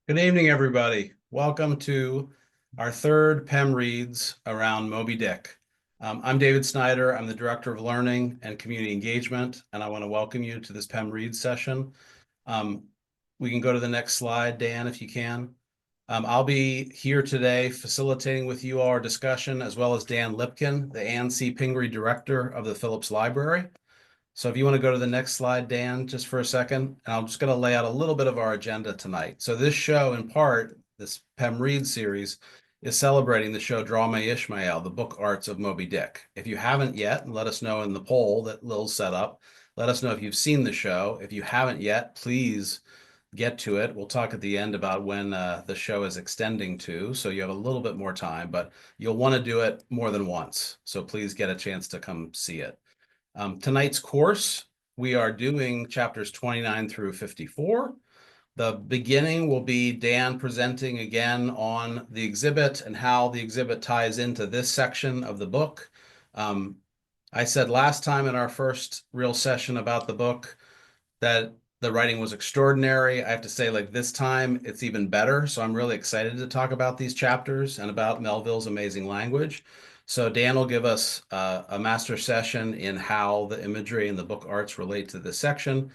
Good evening, everybody. Welcome to our third PEM Reads around Moby-Dick. I'm David Snyder. I'm the Director of Learning and Community Engagement, and I want to welcome you to this PEM Reads session. Um, we can go to the next slide, Dan, if you can. I'll be here today facilitating with you our discussion, as well as Dan Lipkin, the Ann C. Pingree Director of the Phillips Library. So if you want to go to the next slide, Dan, just for a second, and I'm just going to lay out a little bit of our agenda tonight. So this show, in part, this PEM Read series, is celebrating the show Drama Ishmael, the book arts of Moby Dick. If you haven't yet, let us know in the poll that Lil's set up. Let us know if you've seen the show. If you haven't yet, please get to it. We'll talk at the end about when the show is extending to, so you have a little bit more time, but you'll want to do it more than once. So please get a chance to come see it. Tonight's course, we are doing chapters 29 through 54. The beginning will be Dan presenting again on the exhibit and how the exhibit ties into this section of the book. I said last time in our first real session about the book that the writing was extraordinary. I have to say, like, this time it's even better. So I'm really excited to talk about these chapters and about Melville's amazing language. So Dan will give us a master session in how the imagery and the book arts relate to this section.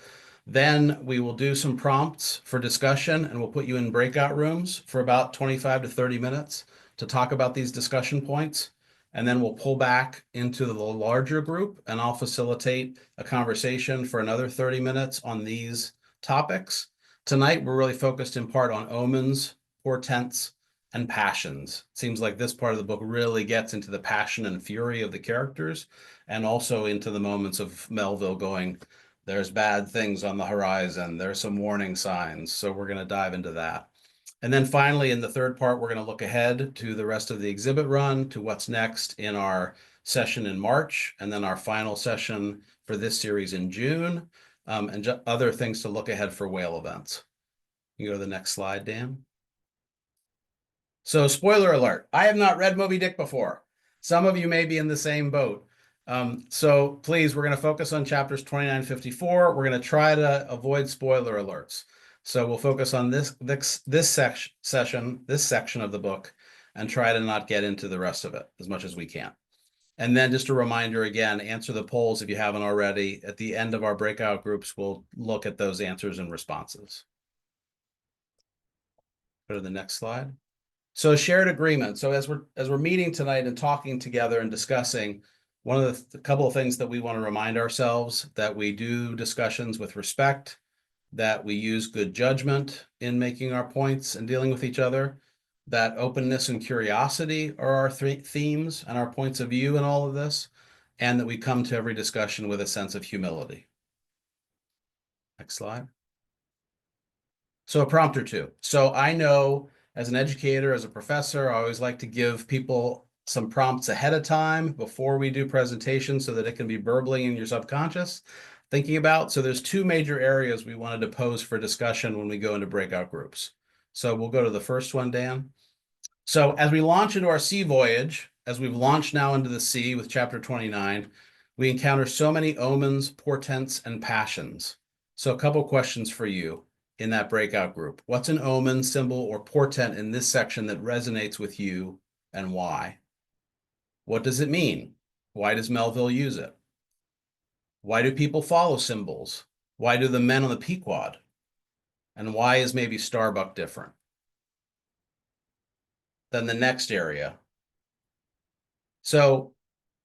Then we will do some prompts for discussion, and we'll put you in breakout rooms for about 25 to 30 minutes to talk about these discussion points. And then we'll pull back into the larger group, and I'll facilitate a conversation for another 30 minutes on these topics. Tonight, we're really focused in part on omens, portents, and passions. It seems like this part of the book really gets into the passion and fury of the characters, and also into the moments of Melville going, there's bad things on the horizon, there's some warning signs. So we're going to dive into that. And then finally, in the third part, we're going to look ahead to the rest of the exhibit run, to what's next in our session in March, and then our final session for this series in June, and other things to look ahead for whale events. You go to the next slide, Dan. So spoiler alert, I have not read Moby Dick before. Some of you may be in the same boat. So please, we're going to focus on chapters 29 and 54. We're going to try to avoid spoiler alerts. So we'll focus on this section of the book, and try to not get into the rest of it as much as we can. And then just a reminder again, answer the polls if you haven't already. At the end of our breakout groups, we'll look at those answers and responses. Go to the next slide. So shared agreement. So as we're meeting tonight and talking together and discussing, one of the couple of things that we want to remind ourselves, that we do discussions with respect, that we use good judgment in making our points and dealing with each other, that openness and curiosity are our themes and our points of view in all of this, and that we come to every discussion with a sense of humility. Next slide. So a prompt or two. So I know as an educator, as a professor, I always like to give people some prompts ahead of time before we do presentations so that it can be burbling in your subconscious thinking about. So there's two major areas we wanted to pose for discussion when we go into breakout groups. So we'll go to the first one, Dan. So as we launch into our sea voyage, as we've launched now into the sea with chapter 29, we encounter so many omens, portents, and passions. So a couple questions for you in that breakout group. What's an omen, symbol, or portent in this section that resonates with you, and why? What does it mean? Why does Melville use it? Why do people follow symbols? Why do the men on the Pequod? And why is maybe Starbuck different? Then the next area. So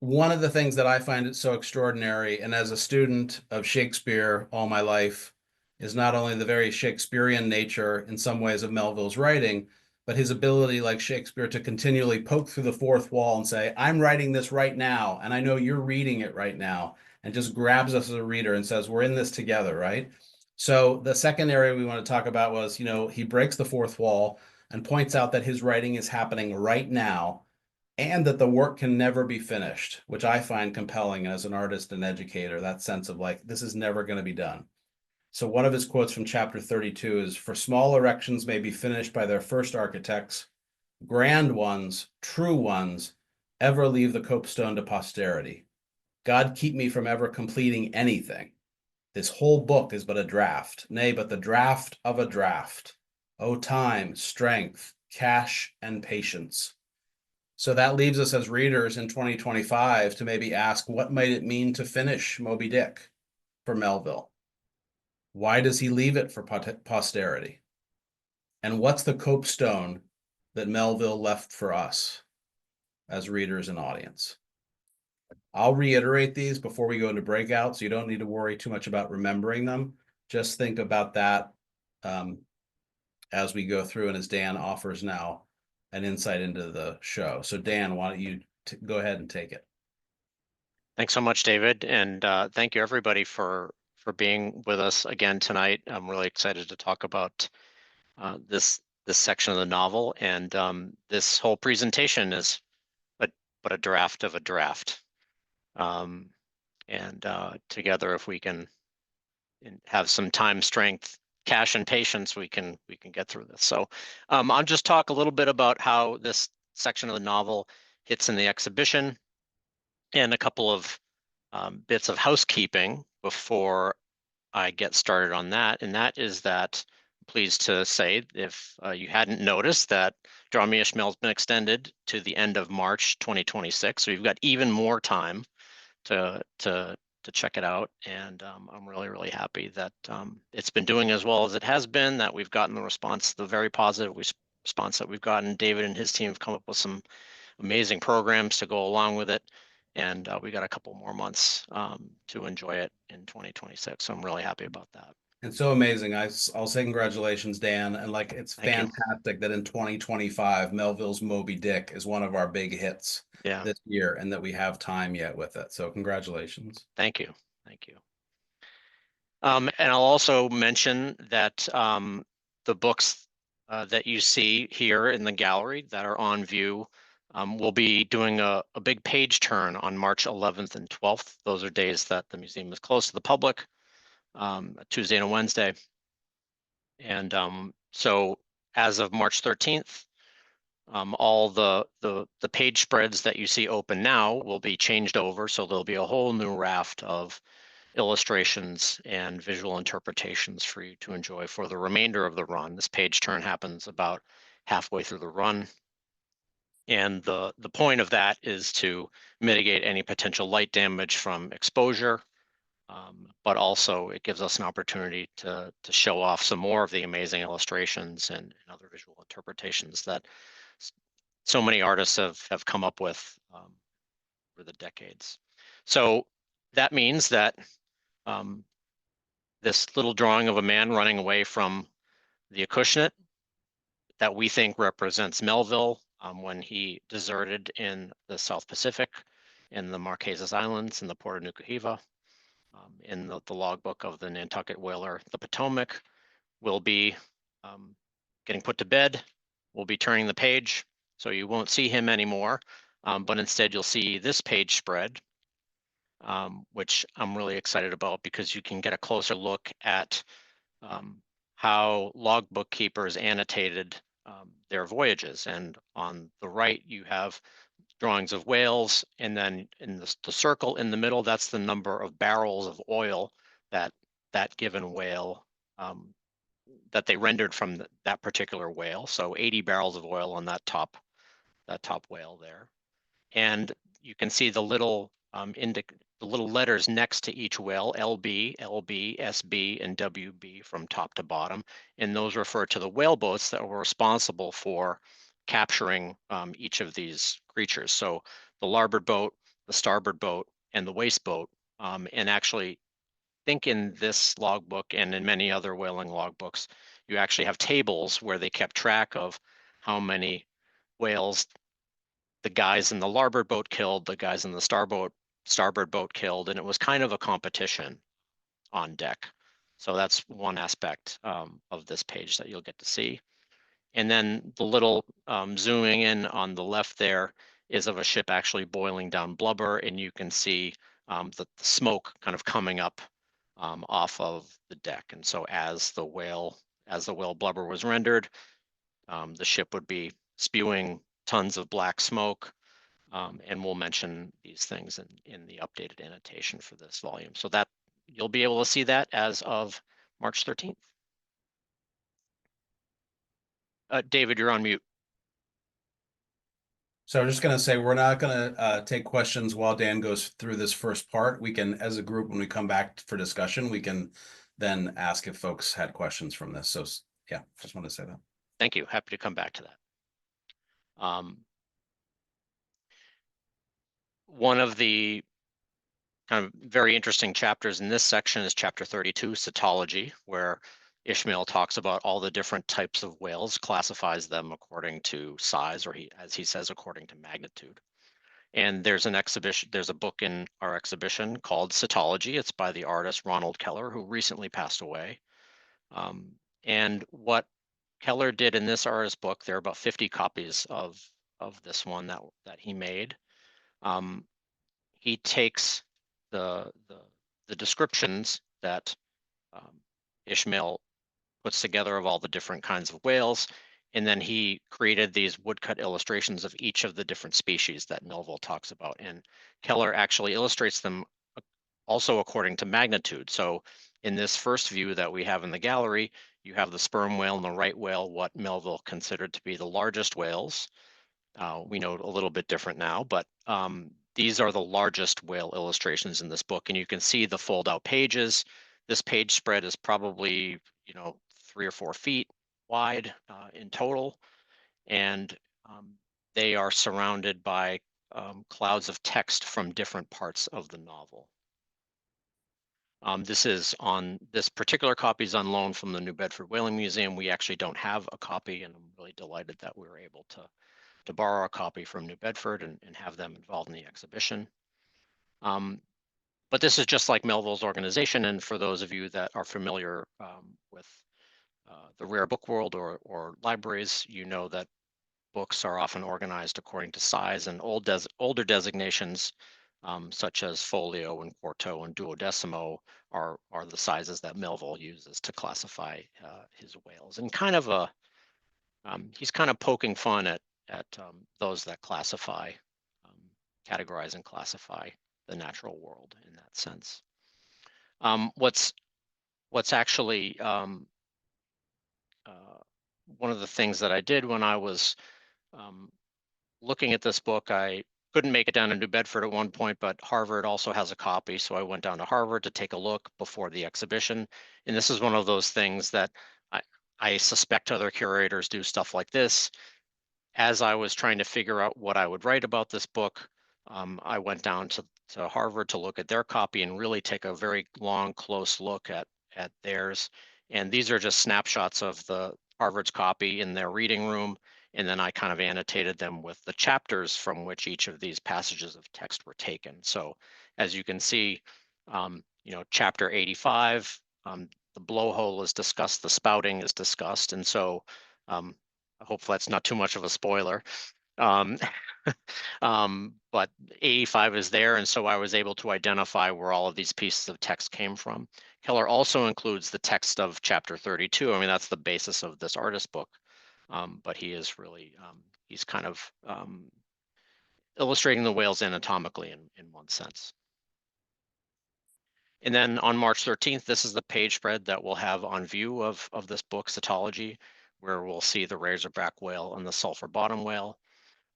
one of the things that I find it so extraordinary, and as a student of Shakespeare all my life, is not only the very Shakespearean nature in some ways of Melville's writing, but his ability, like Shakespeare, to continually poke through the fourth wall and say, I'm writing this right now, and I know you're reading it right now, and just grabs us as a reader and says, we're in this together, right? So the second area we want to talk about was, he breaks the fourth wall and points out that his writing is happening right now, and that the work can never be finished, which I find compelling as an artist and educator, that sense of like, this is never going to be done. So one of his quotes from chapter 32 is, for small erections may be finished by their first architects, grand ones, true ones, ever leave the copestone to posterity. God keep me from ever completing anything. This whole book is but a draft, nay, but the draft of a draft. Oh, time, strength, cash, and patience. So that leaves us as readers in 2025 to maybe ask, what might it mean to finish Moby Dick for Melville? Why does he leave it for posterity? And what's the copestone that Melville left for us as readers and audience? I'll reiterate these before we go into breakout, so you don't need to worry too much about remembering them. Just think about that as we go through and as Dan offers now an insight into the show. So Dan, why don't you go ahead and take it? Thanks so much, David, and thank you everybody for being with us again tonight. I'm really excited to talk about this section of the novel, and this whole presentation is but a draft of a draft. And together, if we can have some time, strength, cash, and patience, we can get through this. So I'll just talk a little bit about how this section of the novel hits in the exhibition, and a couple of bits of housekeeping before I get started on that. And that is that I'm pleased to say, if you hadn't noticed, that Draw Me Ishmael's been extended to the end of March 2026. So you've got even more time to check it out. And I'm really, really happy that it's been doing as well as it has been, that we've gotten the response, the very positive response that we've gotten. David and his team have come up with some amazing programs to go along with it. And we got a couple more months to enjoy it in 2026. So I'm really happy about that. It's so amazing. I'll say congratulations, Dan. And like, it's Thank you. fantastic that in 2025, Melville's Moby Dick is one of our big hits Yeah, this year and that we have time yet with it. So congratulations. thank you. Thank you. And I'll also mention that the books that you see here in the gallery that are on view, we'll be doing a big page turn on March 11th and 12th. Those are days that the museum is closed to the public, a Tuesday and a Wednesday. And so as of March 13th, all the page spreads that you see open now will be changed over. So there'll be a whole new raft of illustrations and visual interpretations for you to enjoy for the remainder of the run. This page turn happens about halfway through the run. And the point of that is to mitigate any potential light damage from exposure, but also it gives us an opportunity to show off some more of the amazing illustrations and other visual interpretations that so many artists have come up with over the decades. So that means that this little drawing of a man running away from the Acushnet that we think represents Melville when he deserted in the South Pacific, in the Marquesas Islands, in the port of Nukuhiva, in the logbook of the Nantucket whaler, the Potomac, will be getting put to bed. We'll be turning the page, so you won't see him anymore, but instead you'll see this page spread, which I'm really excited about because you can get a closer look at how logbook keepers annotated their voyages. And on the right, you have drawings of whales, and then in the circle in the middle, that's the number of barrels of oil that given whale that they rendered from that particular whale. So 80 barrels of oil on that top whale there. And you can see the little the little letters next to each whale, LB, LB, SB, and WB from top to bottom. And those refer to the whale boats that were responsible for capturing each of these creatures. So the larboard boat, the starboard boat, and the waist boat. And actually, think in this logbook and in many other whaling logbooks, you actually have tables where they kept track of how many whales the guys in the larboard boat killed, the guys in the starboard boat killed, and it was kind of a competition on deck. So that's one aspect of this page that you'll get to see. And then the little zooming in on the left there is of a ship actually boiling down blubber, and you can see the smoke kind of coming up off of the deck. And so as the whale blubber was rendered, the ship would be spewing tons of black smoke. And we'll mention these things in the updated annotation for this volume. So that you'll be able to see that as of March 13th. David, you're on mute. So I'm just going to say we're not going to take questions while Dan goes through this first part. We can, as a group, when we come back for discussion, we can then ask if folks had questions from this. So yeah, just want to say that. Thank you. Happy to come back to that. One of the kind of very interesting chapters in this section is chapter 32, cetology, where Ishmael talks about all the different types of whales, classifies them according to size, or as he says, according to magnitude. And there's an exhibition, there's a book in our exhibition called Cetology. It's by the artist Ronald Keller, who recently passed away. And what Keller did in this artist book, there are about 50 copies of this one that he made. He takes the descriptions that Ishmael puts together of all the different kinds of whales, and then he created these woodcut illustrations of each of the different species that Melville talks about. And Keller actually illustrates them also according to magnitude. So in this first view that we have in the gallery, you have the sperm whale and the right whale, what Melville considered to be the largest whales. We know a little bit different now, but these are the largest whale illustrations in this book. And you can see the fold out pages. This page spread is probably, 3 or 4 feet wide in total. And they are surrounded by clouds of text from different parts of the novel. This particular copy is on loan from the New Bedford Whaling Museum. We actually don't have a copy, and I'm really delighted that we were able to borrow a copy from New Bedford and have them involved in the exhibition. But this is just like Melville's organization, and for those of you that are familiar with the rare book world or libraries, you know that books are often organized according to size, and older designations such as folio and quarto and duodecimo are the sizes that Melville uses to classify his whales. And kind of he's kind of poking fun at those that classify, categorize and classify the natural world in that sense. What's actually one of the things that I did when I was looking at this book, I couldn't make it down to New Bedford at one point, but Harvard also has a copy. So I went down to Harvard to take a look before the exhibition. And this is one of those things that I suspect other curators do stuff like this. As I was trying to figure out what I would write about this book, I went down to Harvard to look at their copy and really take a very long, close look at theirs. And these are just snapshots of the Harvard's copy in their reading room. And then I kind of annotated them with the chapters from which each of these passages of text were taken. So as you can see, chapter 85, the blowhole is discussed, the spouting is discussed. And so hopefully that's not too much of a spoiler. But 85 is there, and so I was able to identify where all of these pieces of text came from. Keller also includes the text of chapter 32. I mean, that's the basis of this artist book, but he is really, he's kind of illustrating the whales anatomically in one sense. And then on March 13th, this is the page spread that we'll have on view of this book, Cetology, where we'll see the razorback whale and the sulfur bottom whale.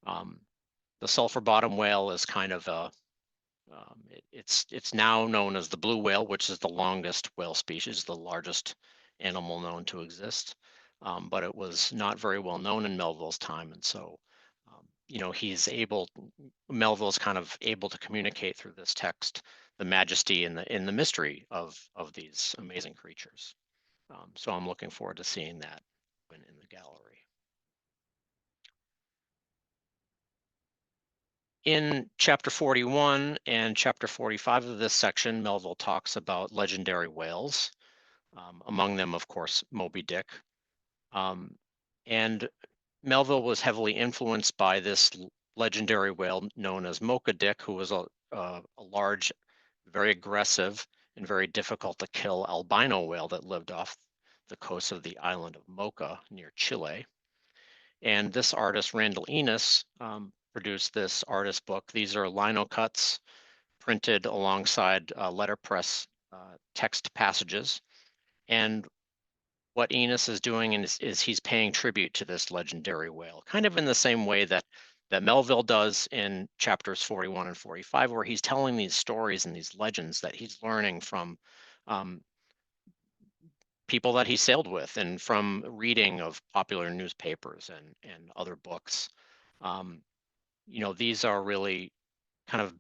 The sulfur bottom whale is kind of it's now known as the blue whale, which is the longest whale species, the largest animal known to exist. But it was not very well known in Melville's time, and so Melville's kind of able to communicate through this text the majesty and the mystery of these amazing creatures. So I'm looking forward to seeing that in the gallery. In chapter 41 and chapter 45 of this section, Melville talks about legendary whales, among them, of course, Moby-Dick. And Melville was heavily influenced by this legendary whale known as Mocha-Dick, who was a large, very aggressive, and very difficult to kill albino whale that lived off the coast of the island of Mocha near Chile. And this artist, Randall Enos, produced this artist book. These are lino cuts printed alongside letterpress text passages. And what Enos is doing is he's paying tribute to this legendary whale, kind of in the same way that Melville does in chapters 41 and 45, where he's telling these stories and these legends that he's learning from um, people that he sailed with and from reading of popular newspapers and other books. Um, these are really kind of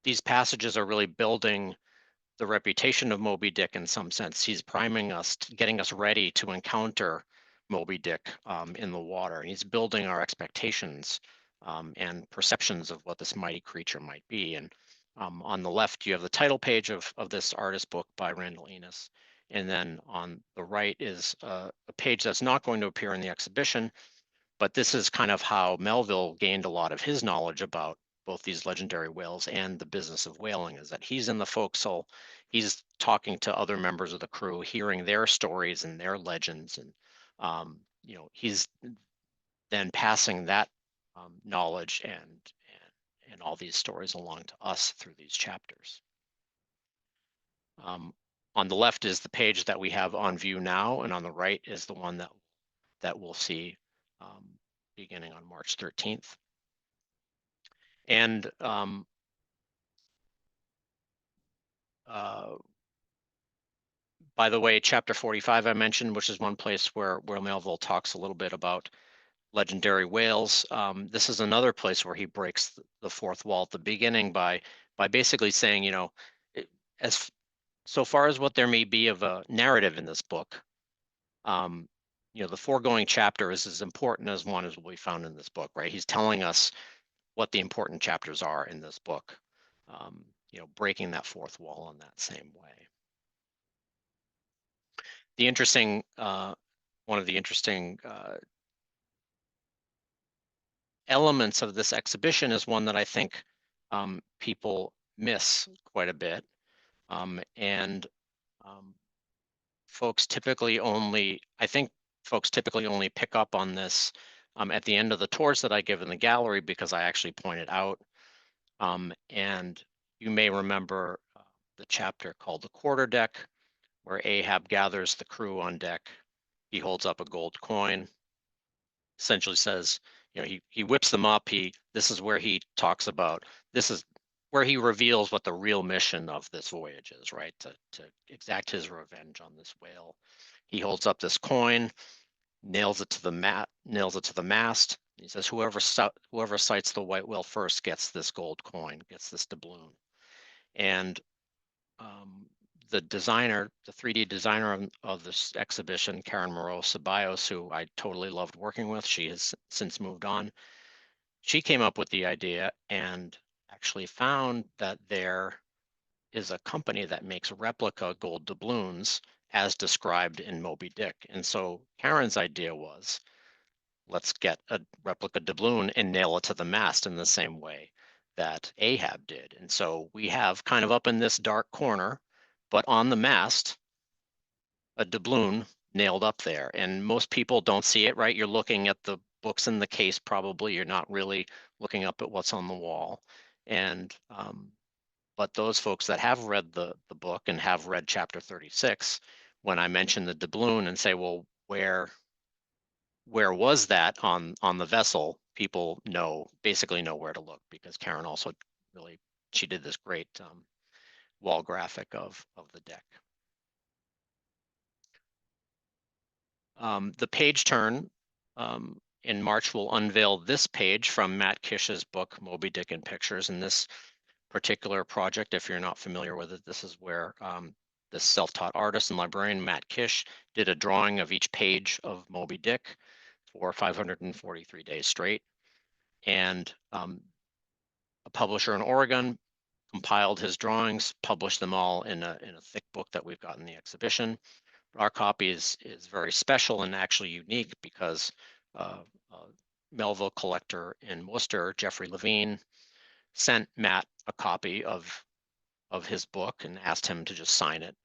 these passages are really building the reputation of Moby Dick in some sense. He's priming us, getting us ready to encounter Moby Dick in the water. And he's building our expectations and perceptions of what this mighty creature might be. And on the left, you have the title page of this artist book by Randall Enos. And then on the right is a page that's not going to appear in the exhibition, but this is kind of how Melville gained a lot of his knowledge about both these legendary whales and the business of whaling, is that he's in the forecastle, he's talking to other members of the crew, hearing their stories and their legends, and he's then passing that knowledge and all these stories along to us through these chapters. On the left is the page that we have on view now, and on the right is the one that we'll see beginning on March 13th. And by the way, chapter 45 I mentioned, which is one place where Melville talks a little bit about legendary whales. This is another place where he breaks the fourth wall at the beginning by basically saying, as so far as what there may be of a narrative in this book, the foregoing chapter is as important as one as will be found in this book, right? He's telling us what the important chapters are in this book, breaking that fourth wall in that same way. The interesting, one of the interesting elements of this exhibition is one that I think people miss quite a bit. And folks typically only, I think folks typically only pick up on this at the end of the tours that I give in the gallery, because I actually point it out. And you may remember the chapter called The Quarterdeck, where Ahab gathers the crew on deck. He holds up a gold coin, essentially says, he whips them up. This is where he talks about, this is where he reveals what the real mission of this voyage is, right? To exact his revenge on this whale. He holds up this coin, nails it to the mast. He says, whoever sights the white whale first gets this gold coin, gets this doubloon. And the designer, the 3D designer of this exhibition, Karen Moreau Ceballos, who I totally loved working with, she has since moved on. She came up with the idea and actually found that there is a company that makes replica gold doubloons as described in Moby-Dick. And so Karen's idea was, let's get a replica doubloon and nail it to the mast in the same way that Ahab did. And so we have kind of up in this dark corner, but on the mast, a doubloon nailed up there. And most people don't see it, right? You're looking at the books in the case, probably. You're not really looking up at what's on the wall. And but those folks that have read the book and have read chapter 36, when I mention the doubloon and say, well, where was that on the vessel, people basically know where to look, because Karen also really, she did this great wall graphic of the deck. The page turn in March will unveil this page from Matt Kish's book, Moby-Dick in Pictures. And this particular project, if you're not familiar with it, this is where this self-taught artist and librarian, Matt Kish, did a drawing of each page of Moby-Dick for 543 days straight. And a publisher in Oregon compiled his drawings, published them all in a thick book that we've got in the exhibition. Our copy is very special and actually unique, because Melville collector in Worcester, Jeffrey Levine, sent Matt a copy of his book and asked him to just sign it.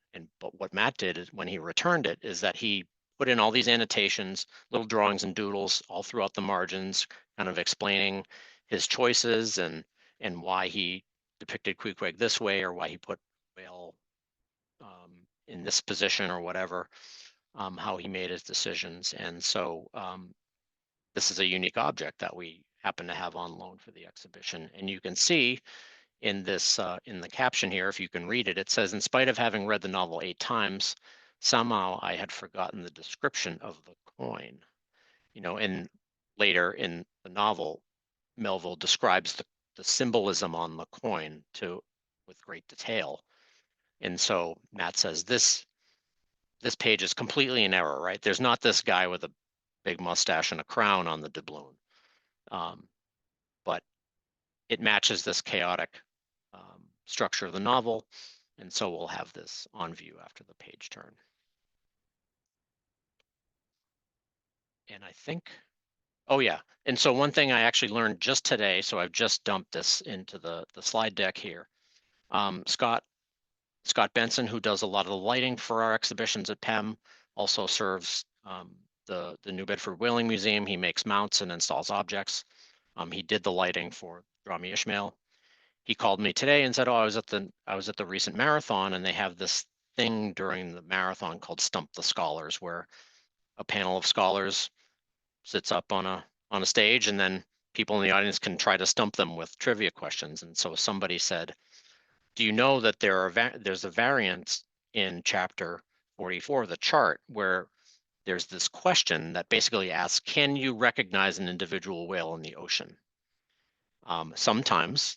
But what Matt did is, when he returned it, is that he put in all these annotations, little drawings and doodles all throughout the margins, kind of explaining his choices and why he depicted Queequeg this way, or why he put whale in this position or whatever. how he made his decisions. And so this is a unique object that we happen to have on loan for the exhibition. And you can see in this in the caption here, if you can read it, it says, "In spite of having read the novel 8 times, somehow I had forgotten the description of the coin." And later in the novel, Melville describes the symbolism on the coin with great detail. And so Matt says this page is completely in error, right? There's not this guy with a big mustache and a crown on the doubloon, but it matches this chaotic structure of the novel, and so we'll have this on view after the page turn. And I think, oh yeah, and so one thing I actually learned just today, so I've just dumped this into the slide deck here. Scott Benson, who does a lot of the lighting for our exhibitions at PEM, also serves the New Bedford Whaling Museum. He makes mounts and installs objects. He did the lighting for Draw Me Ishmael. He called me today and said, "Oh, I was at the recent marathon, and they have this thing during the marathon called Stump the Scholars, where a panel of scholars sits up on a stage, and then people in the audience can try to stump them with trivia questions." And so somebody said, "Do you know that there's a variant in chapter 44 of the chart where there's this question that basically asks, can you recognize an individual whale in the ocean?" Sometimes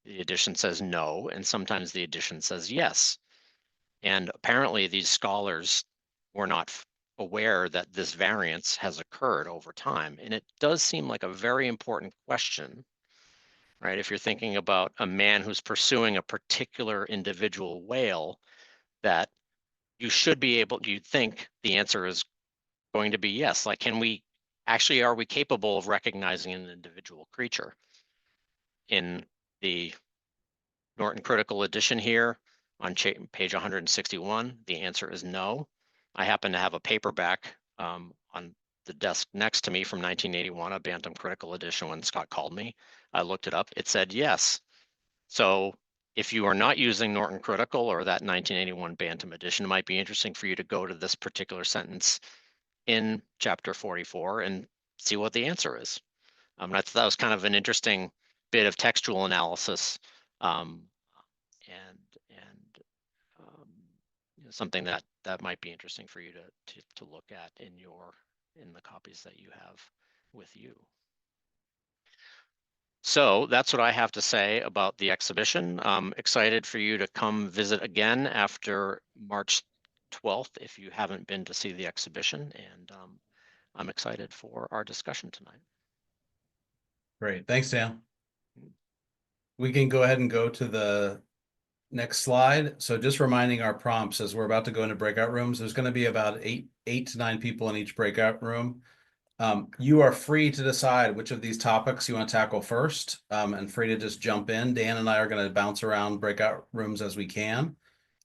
the edition says no, and sometimes the edition says yes. And apparently these scholars were not aware that this variance has occurred over time. And it does seem like a very important question, right? If you're thinking about a man who's pursuing a particular individual whale, that you should be able, you think the answer is going to be yes. Like, are we capable of recognizing an individual creature? In the Norton Critical Edition here on page 161, the answer is no. I happen to have a paperback on the desk next to me from 1981, a Bantam Critical Edition. When Scott called me, I looked it up. It said yes. So if you are not using Norton Critical or that 1981 Bantam edition, it might be interesting for you to go to this particular sentence in chapter 44 and see what the answer is. That was kind of an interesting bit of textual analysis, um, and something that might be interesting for you to look at in the copies that you have with you. So that's what I have to say about the exhibition. I'm excited for you to come visit again after March 12th if you haven't been to see the exhibition, and I'm excited for our discussion tonight. Great. Thanks, Dan. We can go ahead and go to the next slide. So just reminding our prompts as we're about to go into breakout rooms, there's going to be about eight to nine people in each breakout room. You are free to decide which of these topics you want to tackle first, and free to just jump in. Dan and I are going to bounce around breakout rooms as we can,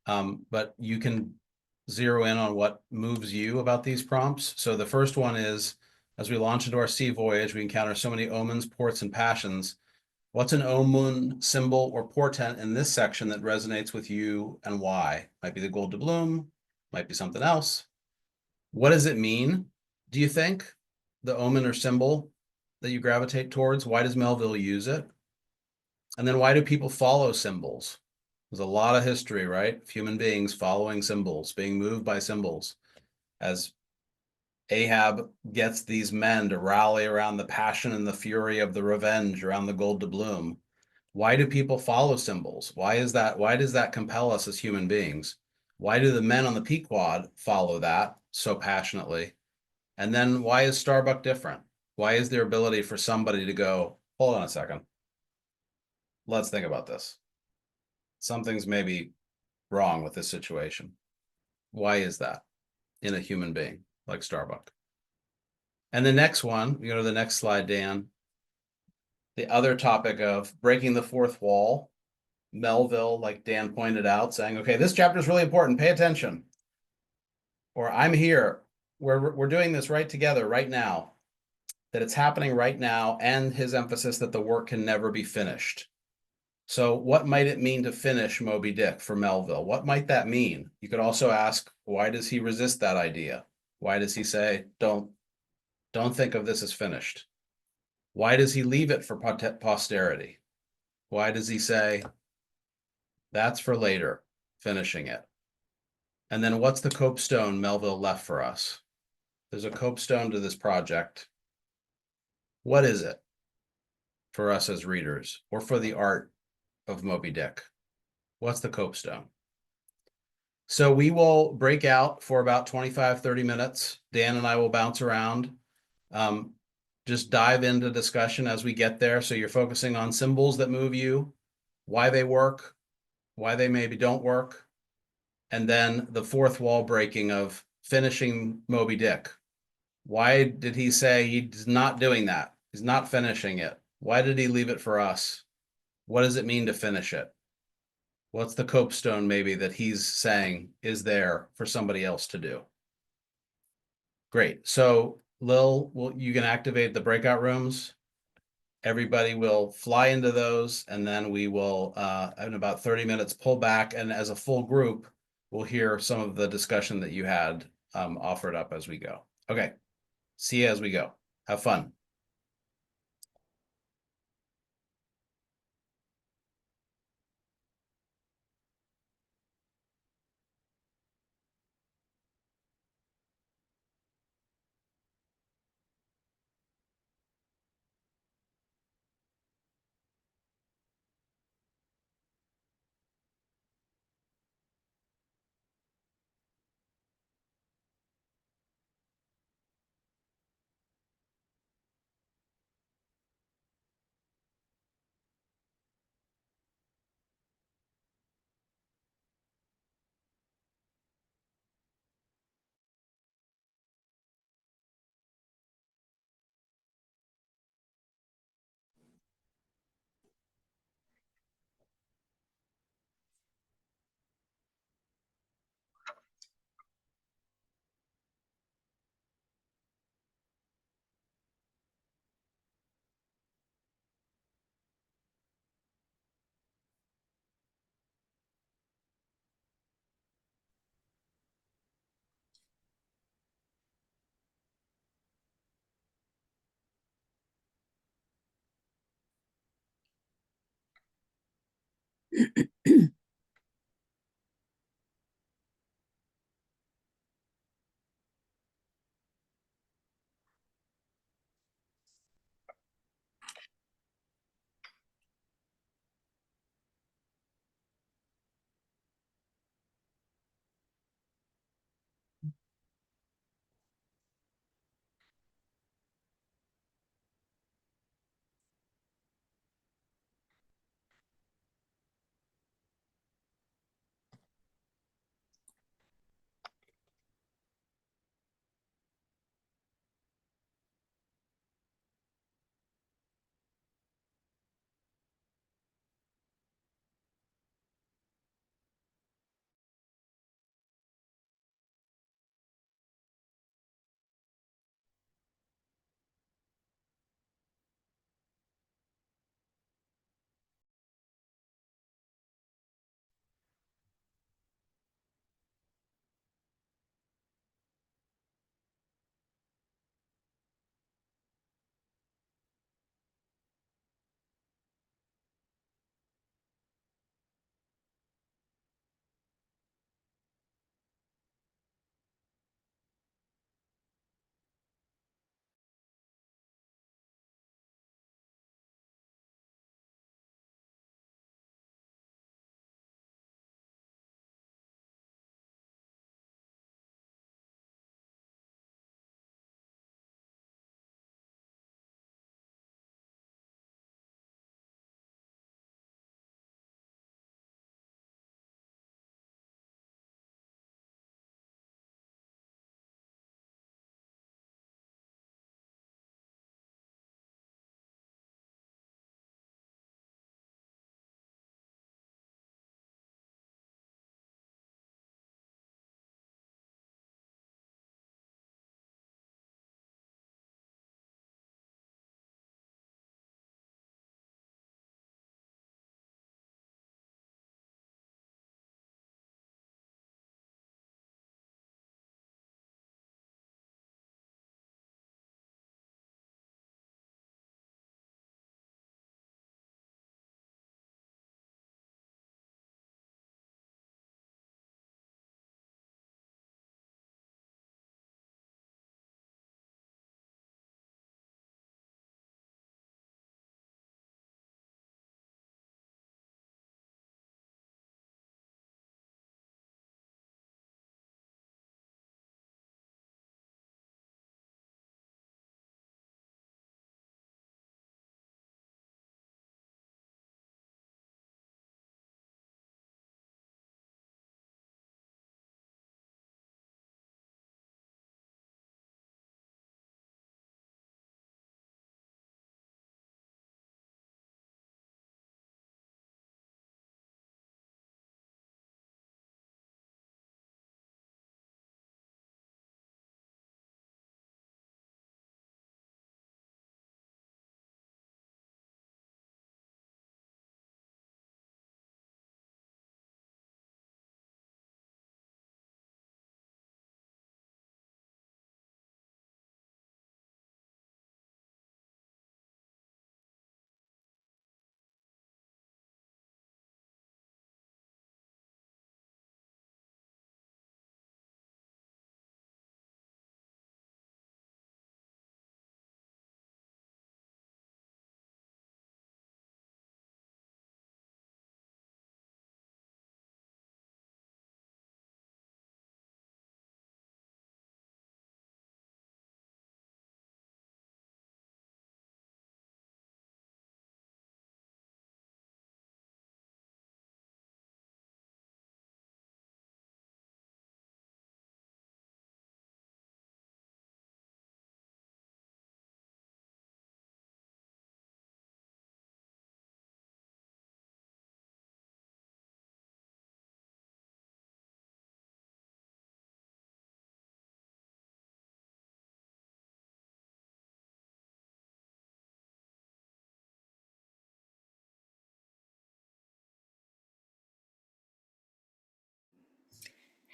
but you can zero in on what moves you about these prompts. So the first one is, as we launch into our sea voyage, we encounter so many omens, ports, and passions. What's an omen, symbol, or portent in this section that resonates with you, and why? Might be the gold doubloon, might be something else. What does it mean, do you think? The omen or symbol that you gravitate towards? Why does Melville use it? And then why do people follow symbols? There's a lot of history, right? Of human beings following symbols, being moved by symbols. As Ahab gets these men to rally around the passion and the fury of the revenge around the gold doubloon. Why do people follow symbols? Why is that? Why does that compel us as human beings? Why do the men on the Pequod follow that so passionately? And then why is Starbuck different? Why is there ability for somebody to go, hold on a second, let's think about this. Something's maybe wrong with this situation. Why is that in a human being like Starbuck? And the next one, we go to the next slide, Dan. The other topic of breaking the fourth wall. Melville, like Dan pointed out, saying, okay, this chapter is really important, pay attention. Or I'm here, we're doing this right together, right now. That it's happening right now, and his emphasis that the work can never be finished. So what might it mean to finish Moby Dick for Melville? What might that mean? You could also ask, why does he resist that idea? Why does he say, don't think of this as finished? Why does he leave it for posterity? Why does he say, that's for later, finishing it? And then what's the copestone Melville left for us? There's a copestone to this project. What is it for us as readers or for the art of Moby Dick? What's the copestone? So we will break out for about 25, 30 minutes. Dan and I will bounce around. Just dive into discussion as we get there. So you're focusing on symbols that move you, why they work, why they maybe don't work, and then the fourth wall breaking of finishing Moby Dick. Why did he say he's not doing that? He's not finishing it. Why did he leave it for us? What does it mean to finish it? What's the copestone maybe that he's saying is there for somebody else to do? Great. So Lil, you can activate the breakout rooms. Everybody will fly into those, and then we will, in about 30 minutes, pull back. And as a full group, we'll hear some of the discussion that you had offered up as we go. Okay. See you as we go. Have fun.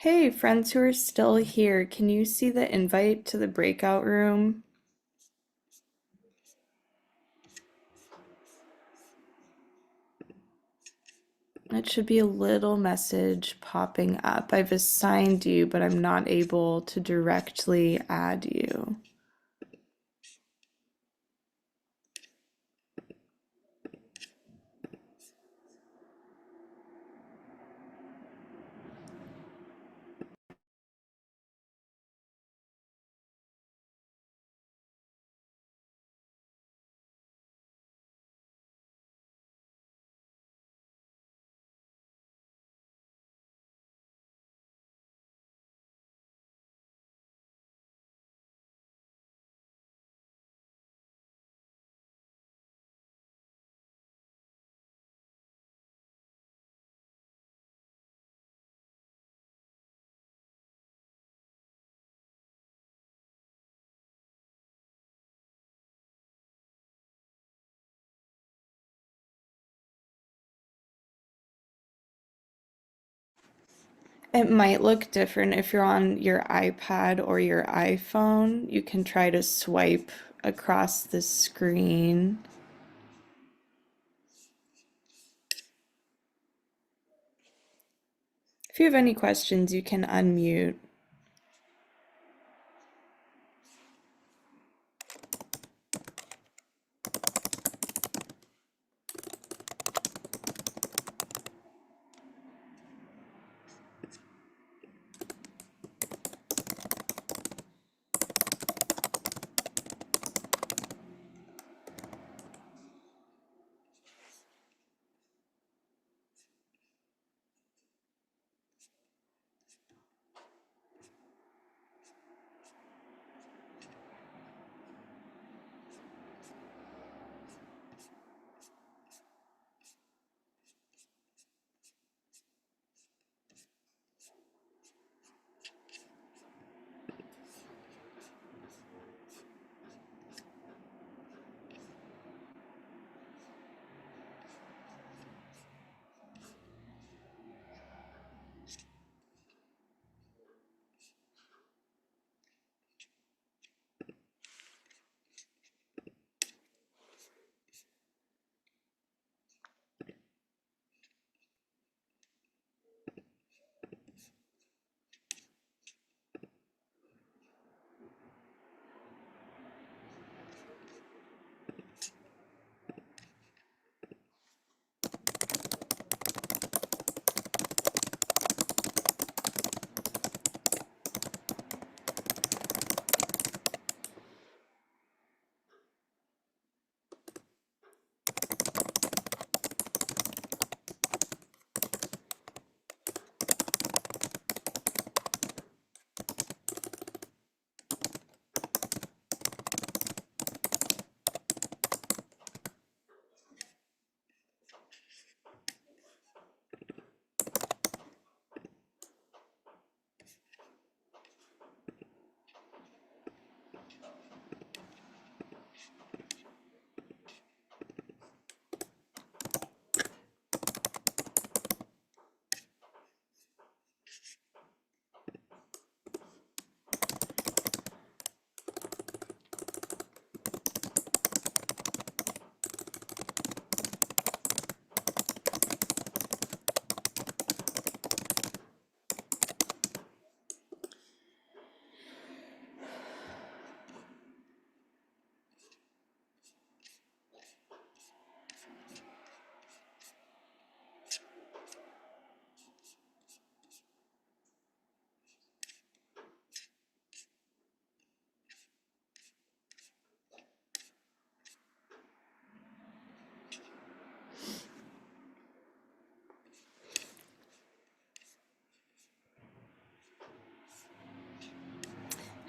Hey, friends who are still here, can you see the invite to the breakout room? It should be a little message popping up. I've assigned you, but I'm not able to directly add you. It might look different if you're on your iPad or your iPhone. You can try to swipe across the screen. If you have any questions, you can unmute.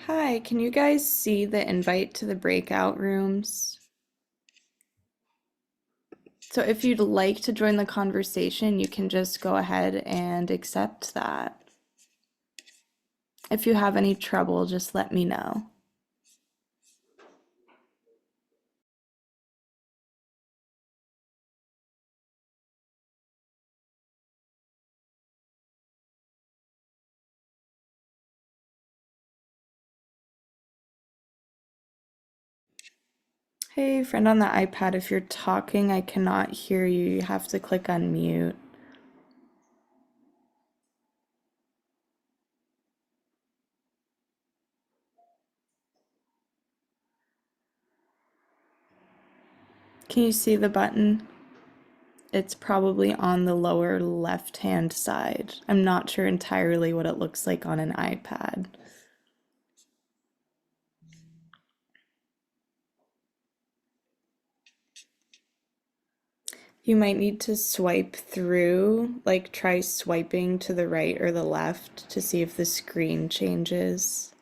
Hi, can you guys see the invite to the breakout rooms? So if you'd like to join the conversation, you can just go ahead and accept that. If you have any trouble, just let me know. Hey, friend on the iPad, if you're talking, I cannot hear you. You have to click on mute. Can you see the button? It's probably on the lower left-hand side. I'm not sure entirely what it looks like on an iPad. You might need to swipe through, like try swiping to the right or the left to see if the screen changes.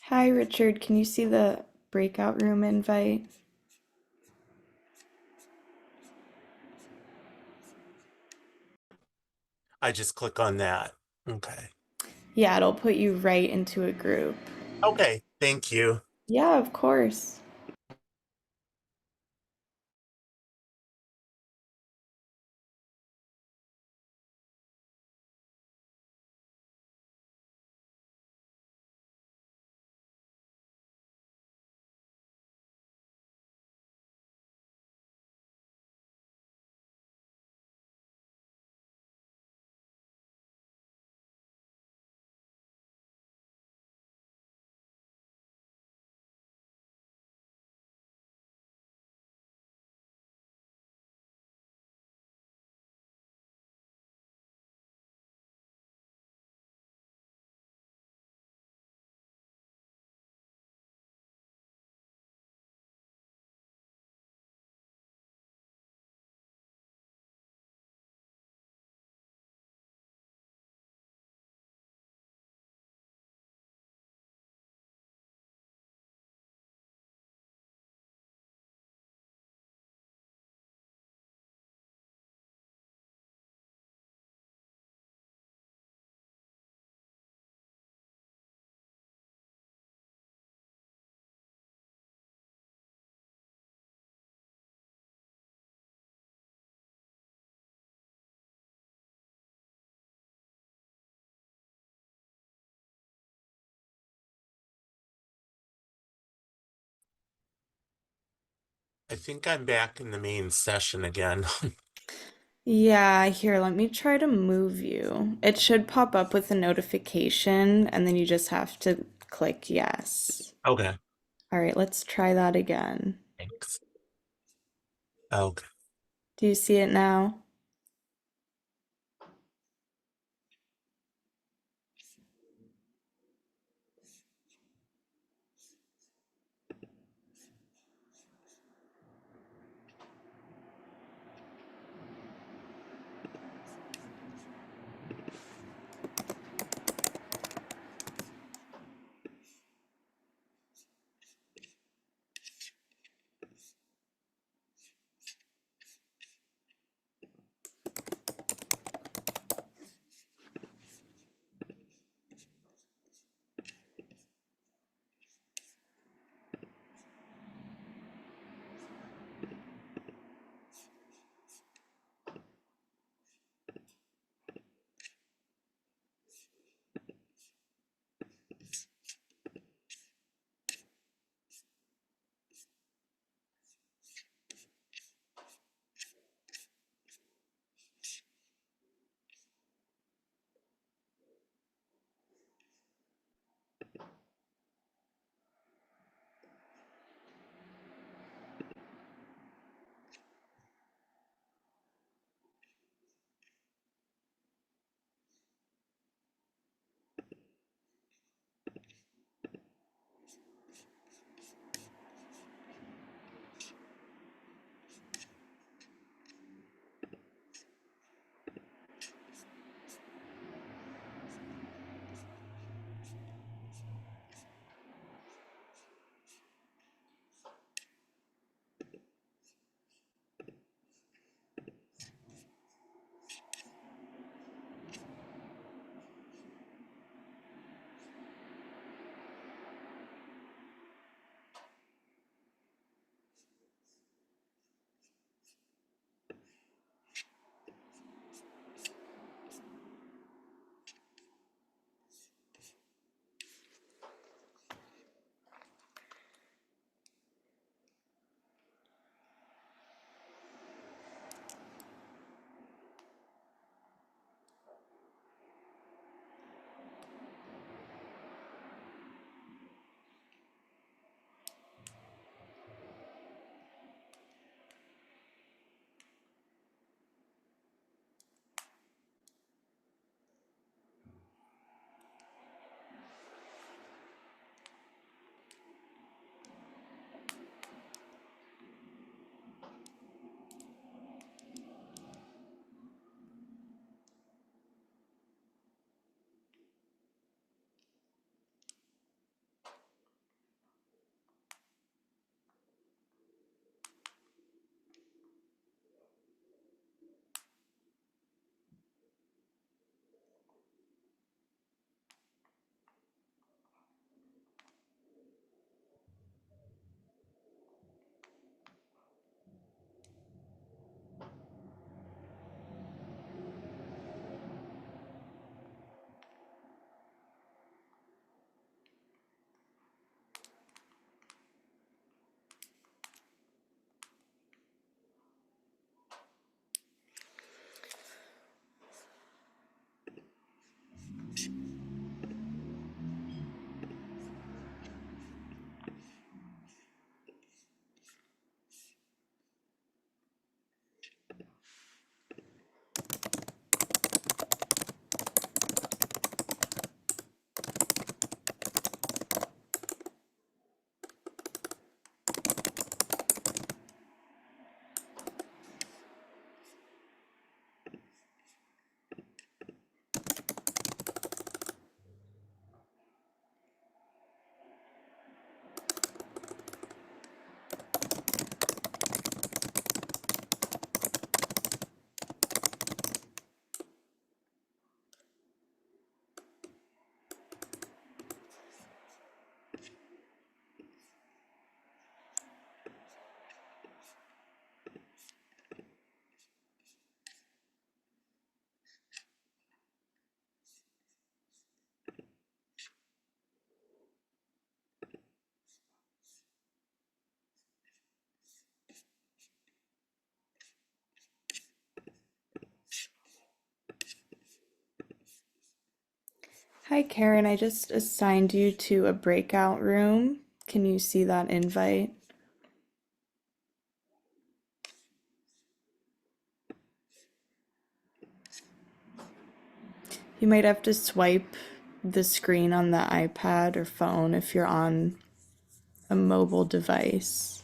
Hi, Richard. Can you see the breakout room invite? I just click on that. Okay. Yeah, it'll put you right into a group. Okay. Thank you. Yeah, of course. I think I'm back in the main session again. Yeah, here, let me try to move you. It should pop up with a notification, and then you just have to click yes. Okay, All right, let's try that again. thanks. Okay. Do you see it now? Hi, Karen. I just assigned you to a breakout room. Can you see that invite? You might have to swipe the screen on the iPad or phone if you're on a mobile device.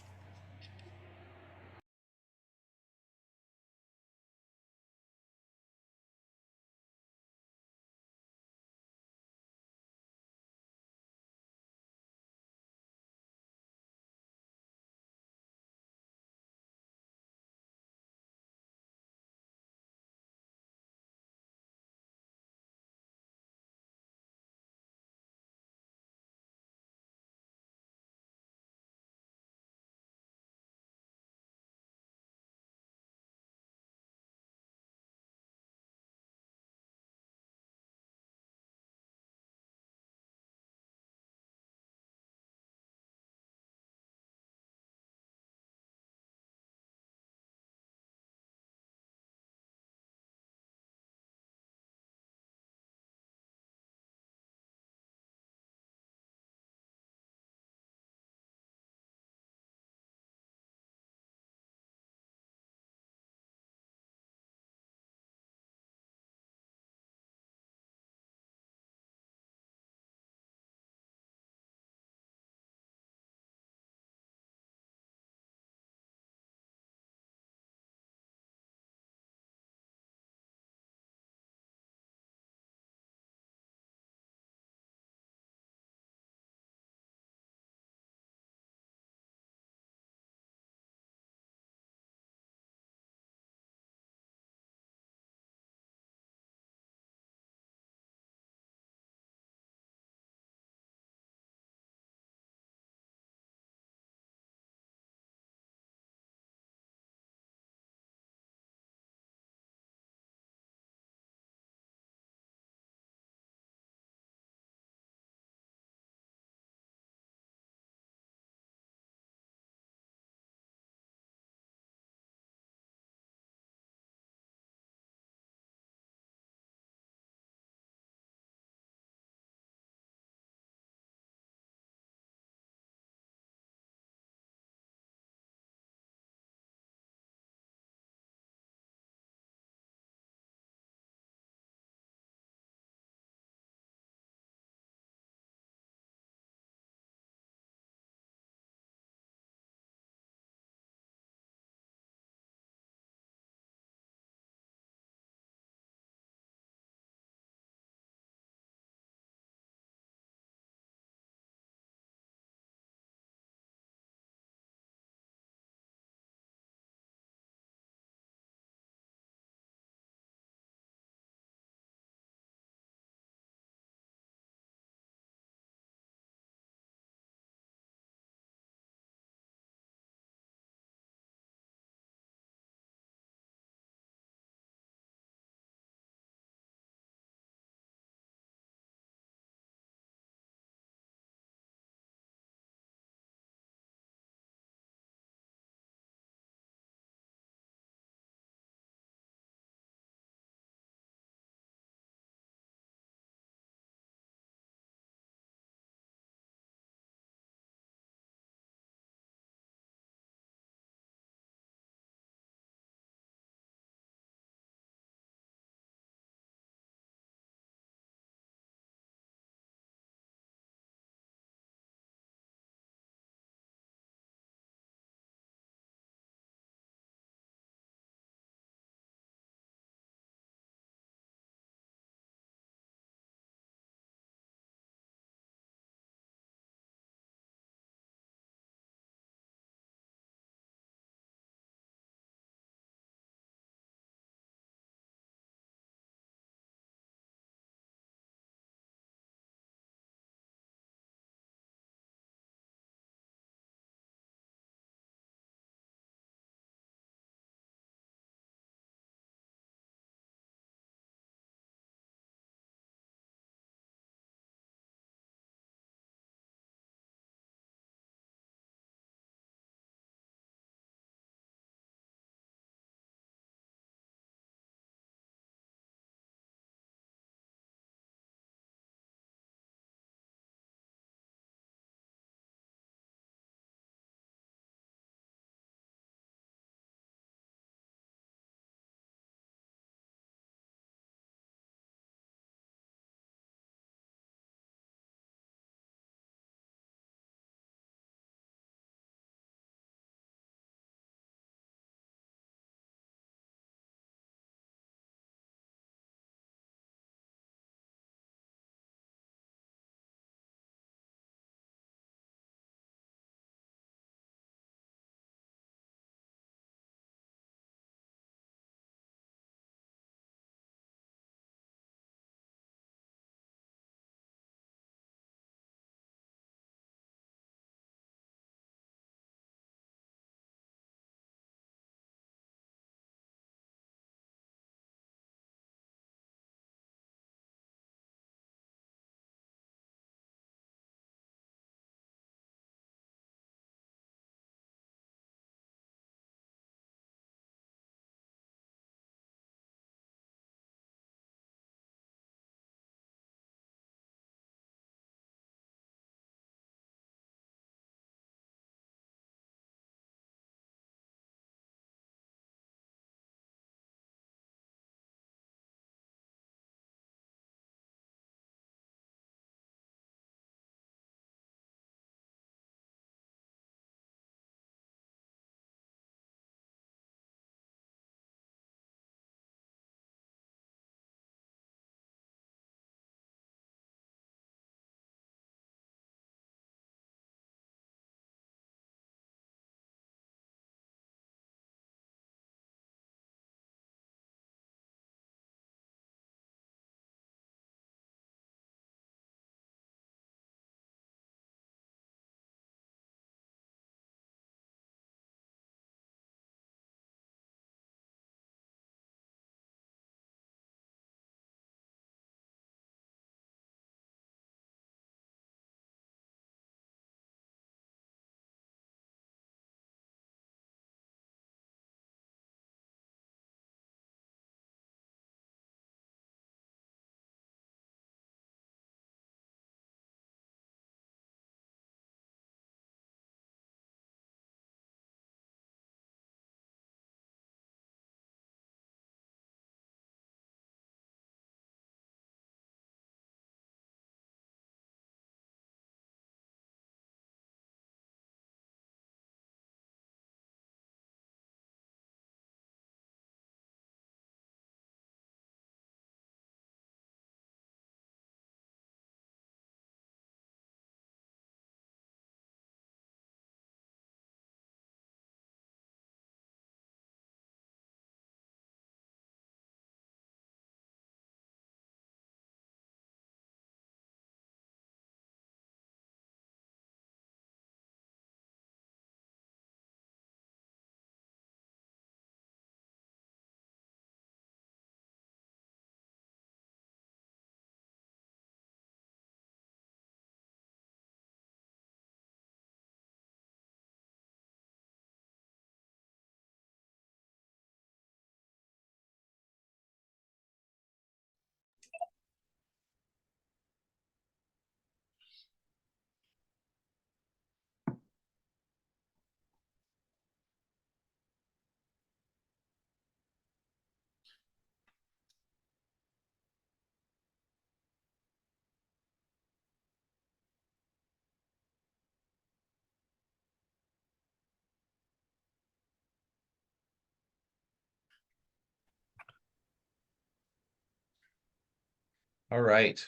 All right.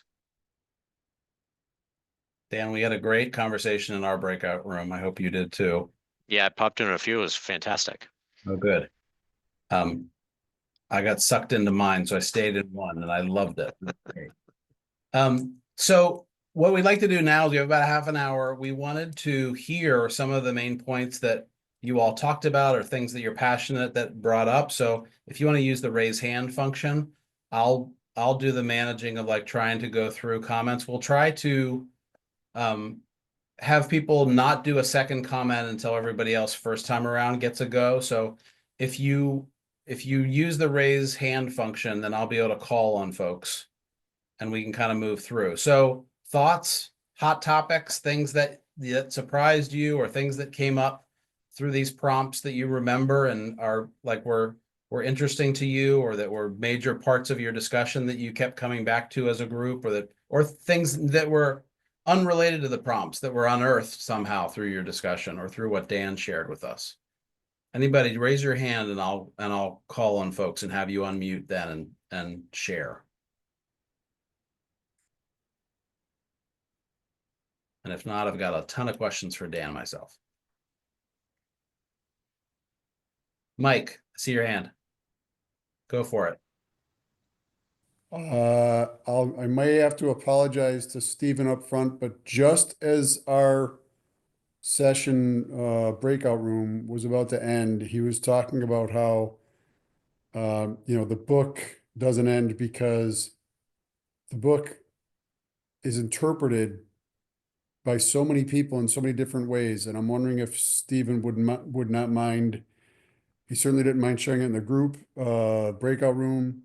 Dan, we had a great conversation in our breakout room. I hope you did too. Yeah, I popped in a few. It was fantastic. Oh, good. I got sucked into mine, so I stayed in one and I loved it. Great. So what we'd like to do now is we have about half an hour. We wanted to hear some of the main points that you all talked about or things that you're passionate that brought up. So if you want to use the raise hand function, I'll do the managing of like trying to go through comments. We'll try to have people not do a second comment until everybody else first time around gets a go. So if you use the raise hand function, then I'll be able to call on folks and we can kind of move through. So thoughts, hot topics, things that surprised you or things that came up through these prompts that you remember and are like were interesting to you or that were major parts of your discussion that you kept coming back to as a group or things that were unrelated to the prompts that were unearthed somehow through your discussion or through what Dan shared with us. Anybody raise your hand and I'll call on folks and have you unmute then and share. And if not, I've got a ton of questions for Dan myself. Mike, I see your hand. Go for it. I may have to apologize to Stephen up front, but just as our session breakout room was about to end, he was talking about how the book doesn't end because the book is interpreted by so many people in so many different ways, and I'm wondering if Stephen would not mind. He certainly didn't mind sharing it in the group breakout room.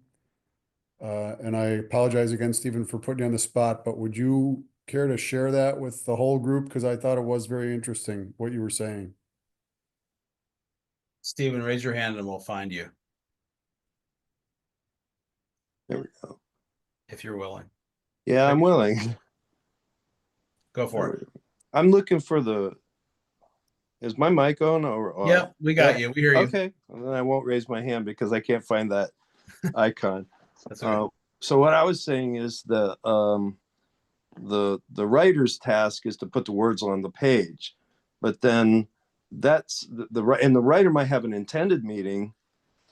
And I apologize again, Stephen, for putting you on the spot, but would you care to share that with the whole group? Because I thought it was very interesting what you were saying. Stephen, raise your hand and we'll find you There we go. if you're willing. Yeah, I'm willing. Go for it. I'm looking for the. Is my mic on or off? Yeah, we got you. We hear you. Okay, and then I won't raise my hand because I can't find that icon. That's okay. So what I was saying is the writer's task is to put the words on the page, but then that's the writer might have an intended meaning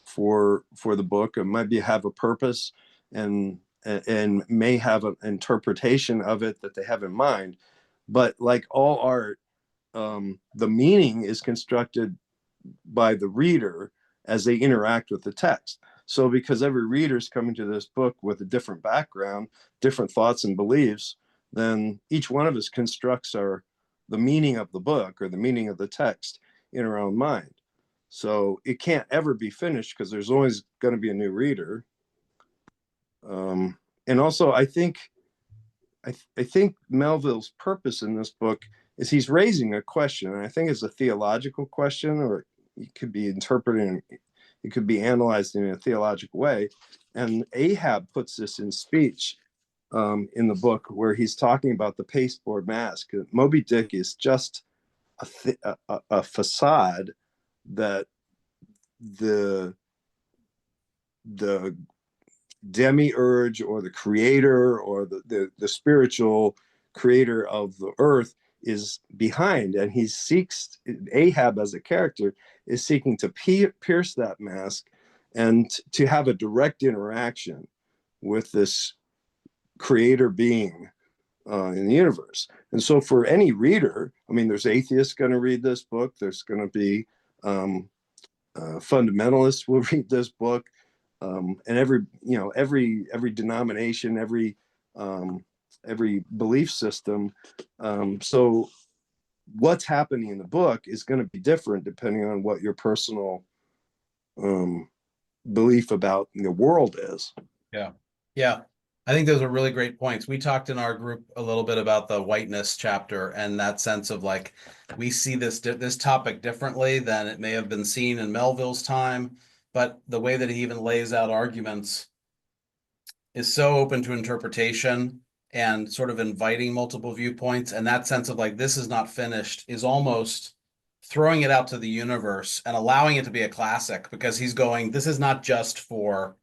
for the book, or might have a purpose and may have an interpretation of it that they have in mind. But like all art, the meaning is constructed by the reader as they interact with the text. So because every reader is coming to this book with a different background, different thoughts and beliefs, then each one of us constructs the meaning of the book or the meaning of the text in our own mind. So it can't ever be finished because there's always going to be a new reader. And also, I think Melville's purpose in this book is he's raising a question, and I think it's a theological question, or it could be interpreted, it could be analyzed in a theological way. And Ahab puts this in speech in the book where he's talking about the pasteboard mask. Moby-Dick is just a facade that the demiurge or the creator or the spiritual creator of the earth is behind, and Ahab as a character is seeking to pierce that mask and to have a direct interaction with this creator being in the universe. And so for any reader, I mean, there's atheists going to read this book, there's going to be fundamentalists will read this book, and every denomination, every belief system. So what's happening in the book is going to be different depending on what your personal belief about the world is. Yeah. I think those are really great points. We talked in our group a little bit about the whiteness chapter and that sense of like, we see this topic differently than it may have been seen in Melville's time, but the way that he even lays out arguments is so open to interpretation and sort of inviting multiple viewpoints. And that sense of like, this is not finished is almost throwing it out to the universe and allowing it to be a classic, because he's going, this is not just for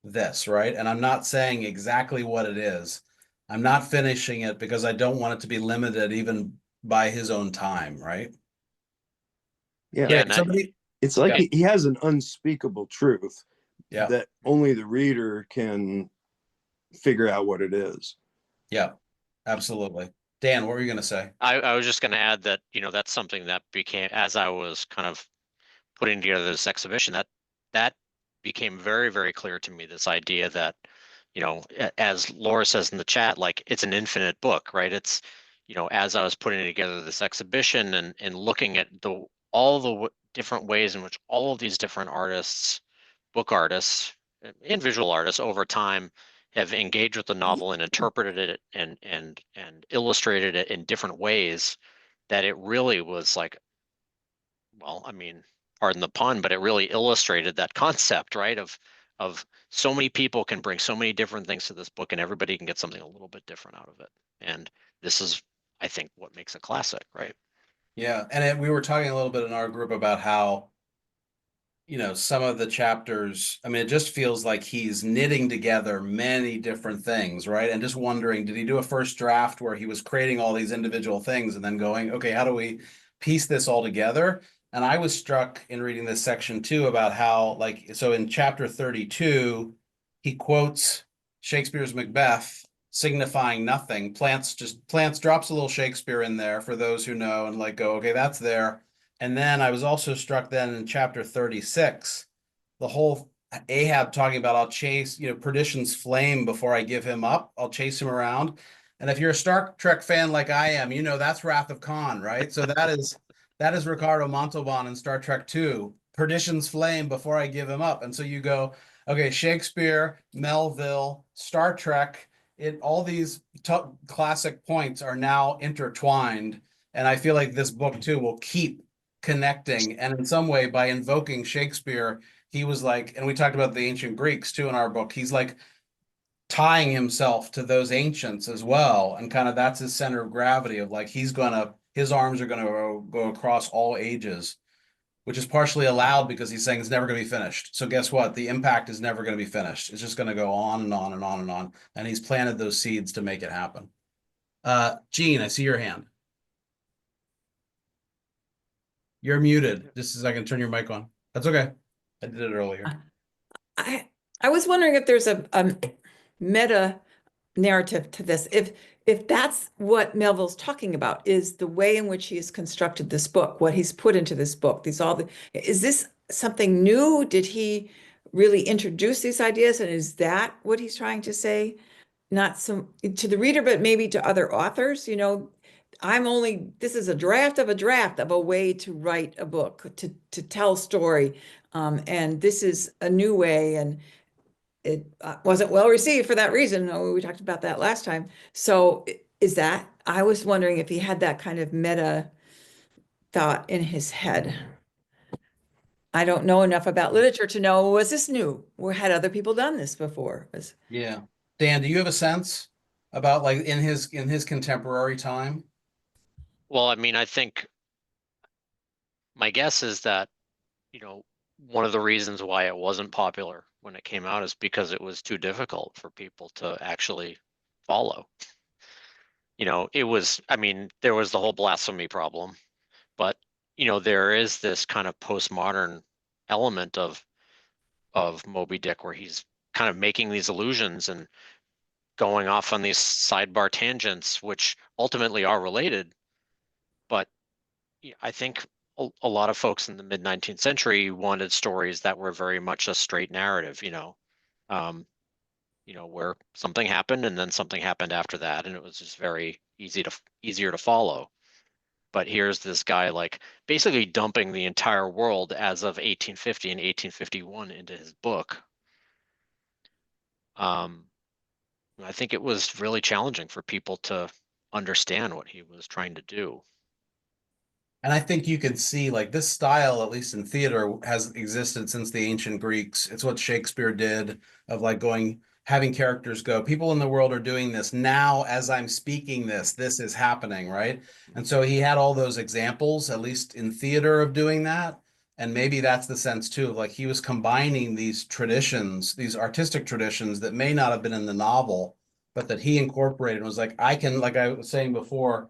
this, right? And I'm not saying exactly what it is. I'm not finishing it because I don't want it to be limited even by his own time, right? Yeah. Yeah, and Somebody, It's like Yeah. he has an unspeakable truth yeah, that only the reader can figure out what it is. yeah, absolutely. Dan, what were you going to say? I was just going to add that, that's something that became, as I was kind of putting together this exhibition, that became very, very clear to me, this idea that, as Laura says in the chat, like it's an infinite book, right? It's, as I was putting together this exhibition and looking at all the different ways in which all of these different artists, book artists, and visual artists over time have engaged with the novel and interpreted it and illustrated it in different ways, that it really was like, well, I mean, pardon the pun, but it really illustrated that concept, right? Of so many people can bring so many different things to this book, and everybody can get something a little bit different out of it. And this is, I think, what makes a classic, right? Yeah, and we were talking a little bit in our group about how, some of the chapters, I mean, it just feels like he's knitting together many different things, right? And just wondering, did he do a first draft where he was creating all these individual things and then going, okay, how do we piece this all together? And I was struck in reading this section too about how, like, so in chapter 32, he quotes Shakespeare's Macbeth, signifying nothing. Plants drops a little Shakespeare in there for those who know and like go, okay, that's there. And then I was also struck then in chapter 36, the whole Ahab talking about I'll chase, perdition's flame before I give him up. I'll chase him around. And if you're a Star Trek fan like I am, that's Wrath of Khan, right? So that is Ricardo Montalban in Star Trek 2, perdition's flame before I give him up. And so you go, okay, Shakespeare, Melville, Star Trek, all these classic points are now intertwined. And I feel like this book too will keep connecting, and in some way by invoking Shakespeare, he was like, and we talked about the ancient Greeks too in our book, he's like tying himself to those ancients as well, and kind of that's his center of gravity of like his arms are gonna go across all ages, which is partially allowed because he's saying it's never going to be finished. So guess what? The impact is never going to be finished. It's just going to go on and on and on and on, and he's planted those seeds to make it happen. Gene, I see your hand. You're muted. Just as I can turn your mic on. That's okay. I did it earlier. I was wondering if there's a meta narrative to this. If that's what Melville's talking about, is the way in which he has constructed this book, what he's put into this book. Is this something new? Did he really introduce these ideas? And is that what he's trying to say? Not some to the reader, but maybe to other authors, this is a draft of a way to write a book, to tell a story. And this is a new way, and it wasn't well received for that reason. We talked about that last time. So I was wondering if he had that kind of meta thought in his head. I don't know enough about literature to know, was this new? Or had other people done this before? Yeah. Dan, do you have a sense about like in his contemporary time? Well, I mean, I think my guess is that, one of the reasons why it wasn't popular when it came out is because it was too difficult for people to actually follow. There was the whole blasphemy problem, but, there is this kind of postmodern element of Moby-Dick where he's kind of making these allusions and going off on these sidebar tangents, which ultimately are related. But I think a lot of folks in the mid 19th century wanted stories that were very much a straight narrative, where something happened and then something happened after that, and it was just very easier to follow. But here's this guy like basically dumping the entire world as of 1850 and 1851 into his book. I think it was really challenging for people to understand what he was trying to do. And I think you can see like this style, at least in theater, has existed since the ancient Greeks. It's what Shakespeare did of like having characters go, people in the world are doing this now as I'm speaking this is happening, right? And so he had all those examples, at least in theater, of doing that. And maybe that's the sense too, like he was combining these traditions, these artistic traditions that may not have been in the novel, but that he incorporated and was like, I can, like I was saying before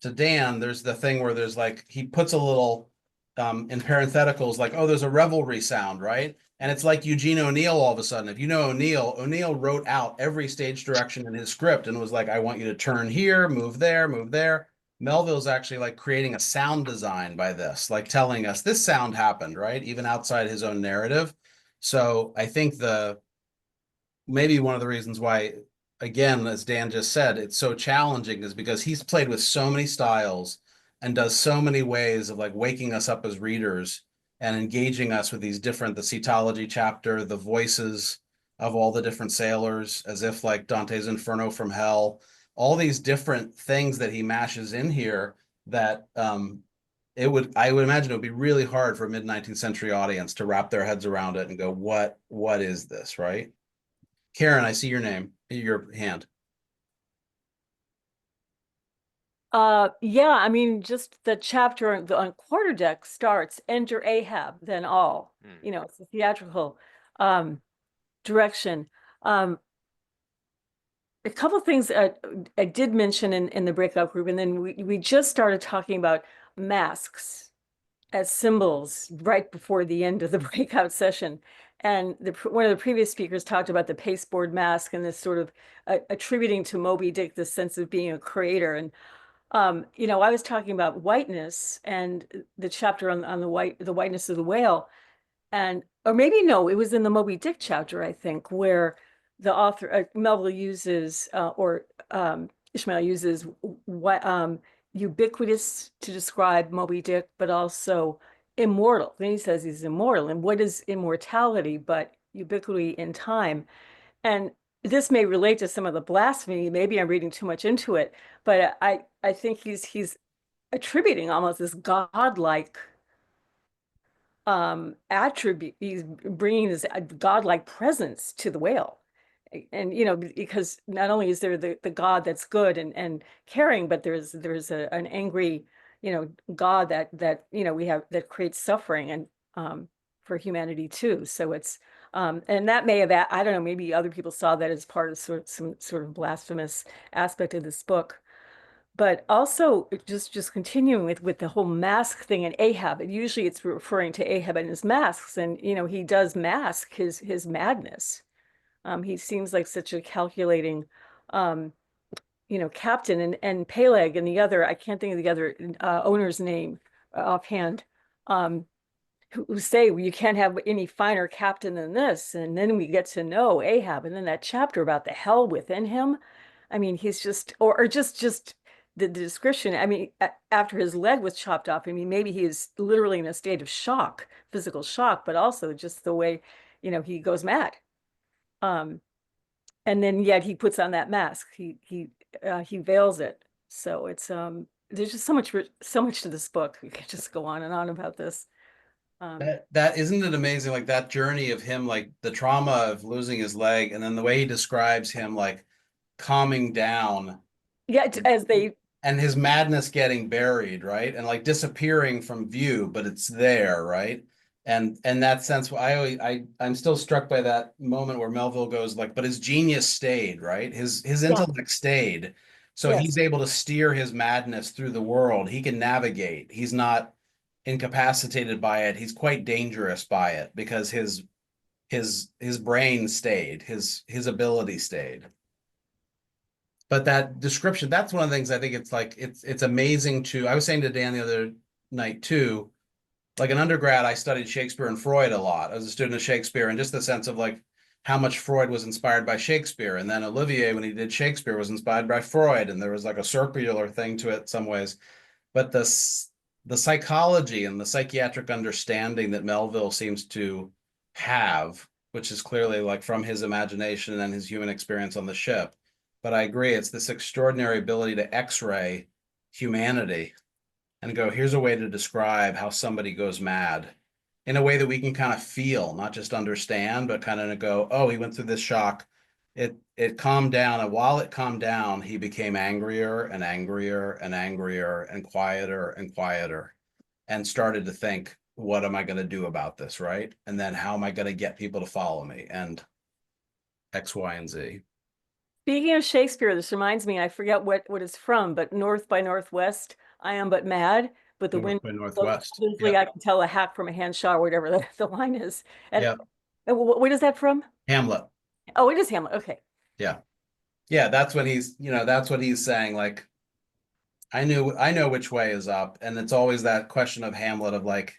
to Dan, there's the thing where there's like, he puts a little in parentheticals, like, oh, there's a revelry sound, right? And it's like Eugene O'Neill all of a sudden. If you know O'Neill, O'Neill wrote out every stage direction in his script and was like, I want you to turn here, move there, move there. Melville's actually like creating a sound design by this, like telling us this sound happened, right? Even outside his own narrative. So I think maybe one of the reasons why, again, as Dan just said, it's so challenging is because he's played with so many styles and does so many ways of like waking us up as readers and engaging us with these different, the cetology chapter, the voices of all the different sailors, as if like Dante's Inferno from Hell, all these different things that he mashes in here that I would imagine it would be really hard for a mid-19th century audience to wrap their heads around it and go, what is this, right? Karen, I see your name, your hand. Yeah, I mean, just the chapter on quarterdeck starts, enter Ahab, then all. You know, it's a theatrical direction. A couple of things I did mention in the breakout group, and then we just started talking about masks as symbols right before the end of the breakout session. And one of the previous speakers talked about the pasteboard mask and this sort of attributing to Moby-Dick this sense of being a creator. And you know, I was talking about whiteness and the chapter on the whiteness of the whale, and or maybe no, it was in the Moby-Dick chapter, I think, where the author Melville uses Ishmael uses what ubiquitous to describe Moby-Dick, but also immortal. Then he says he's immortal, and what is immortality but ubiquity in time? And this may relate to some of the blasphemy. Maybe I'm reading too much into it, but I think he's attributing almost this godlike attribute. He's bringing this godlike presence to the whale. And you know, because not only is there the God that's good and caring, but there's an angry, you know, God that you know we have that creates suffering and for humanity too. So it's and that may have, I don't know, maybe other people saw that as part of some sort of blasphemous aspect of this book. But also just continuing with the whole mask thing and Ahab, and usually it's referring to Ahab and his masks, and you know, he does mask his madness. He seems like such a calculating you know, captain, and Peleg and the other, I can't think of the other owner's name offhand. Who say, well, you can't have any finer captain than this. And then we get to know Ahab, and then that chapter about the hell within him. I mean, he's just, or just the description. I mean, after his leg was chopped off, I mean, maybe he is literally in a state of shock, physical shock, but also just the way, you know, he goes mad. And then yet he puts on that mask. He veils it. So it's there's just so much to this book. We could just go on and on about this. That isn't it amazing, like that journey of him, like the trauma of losing his leg, and then the way he describes him like calming down. Yeah, as they and his madness getting buried, right? And like disappearing from view, but it's there, right? And that sense, I'm still struck by that moment where Melville goes like, but his genius stayed, right? His intellect stayed. So Yes. he's able to steer his madness through the world. He can navigate. He's not incapacitated by it. He's quite dangerous by it because his brain stayed, his ability stayed. But that description, that's one of the things I think it's like, it's amazing I was saying to Dan the other night too, like an undergrad, I studied Shakespeare and Freud a lot. I was a student of Shakespeare, and just the sense of like how much Freud was inspired by Shakespeare. And then Olivier, when he did Shakespeare, was inspired by Freud. And there was like a circular thing to it in some ways. But the psychology and the psychiatric understanding that Melville seems to have, which is clearly like from his imagination and his human experience on the ship. But I agree, it's this extraordinary ability to X-ray humanity and go, here's a way to describe how somebody goes mad in a way that we can kind of feel, not just understand, but kind of go, oh, he went through this shock. It calmed down. And while it calmed down, he became angrier and angrier and angrier and quieter and started to think what am I going to do about this, right? And then how am I going to get people to follow me, and X, Y, and Z. Speaking of Shakespeare, this reminds me, I forget what it's from, but North by Northwest, I am but mad, but the North wind by blows Northwest. smoothly, Yeah. I can tell a hack from a hand shot, or whatever the line is. And Yeah. what is that from? Hamlet. Oh, it is Hamlet. Okay. Yeah. Yeah. That's when he's, that's what he's saying. Like, I know which way is up. And it's always that question of Hamlet of like,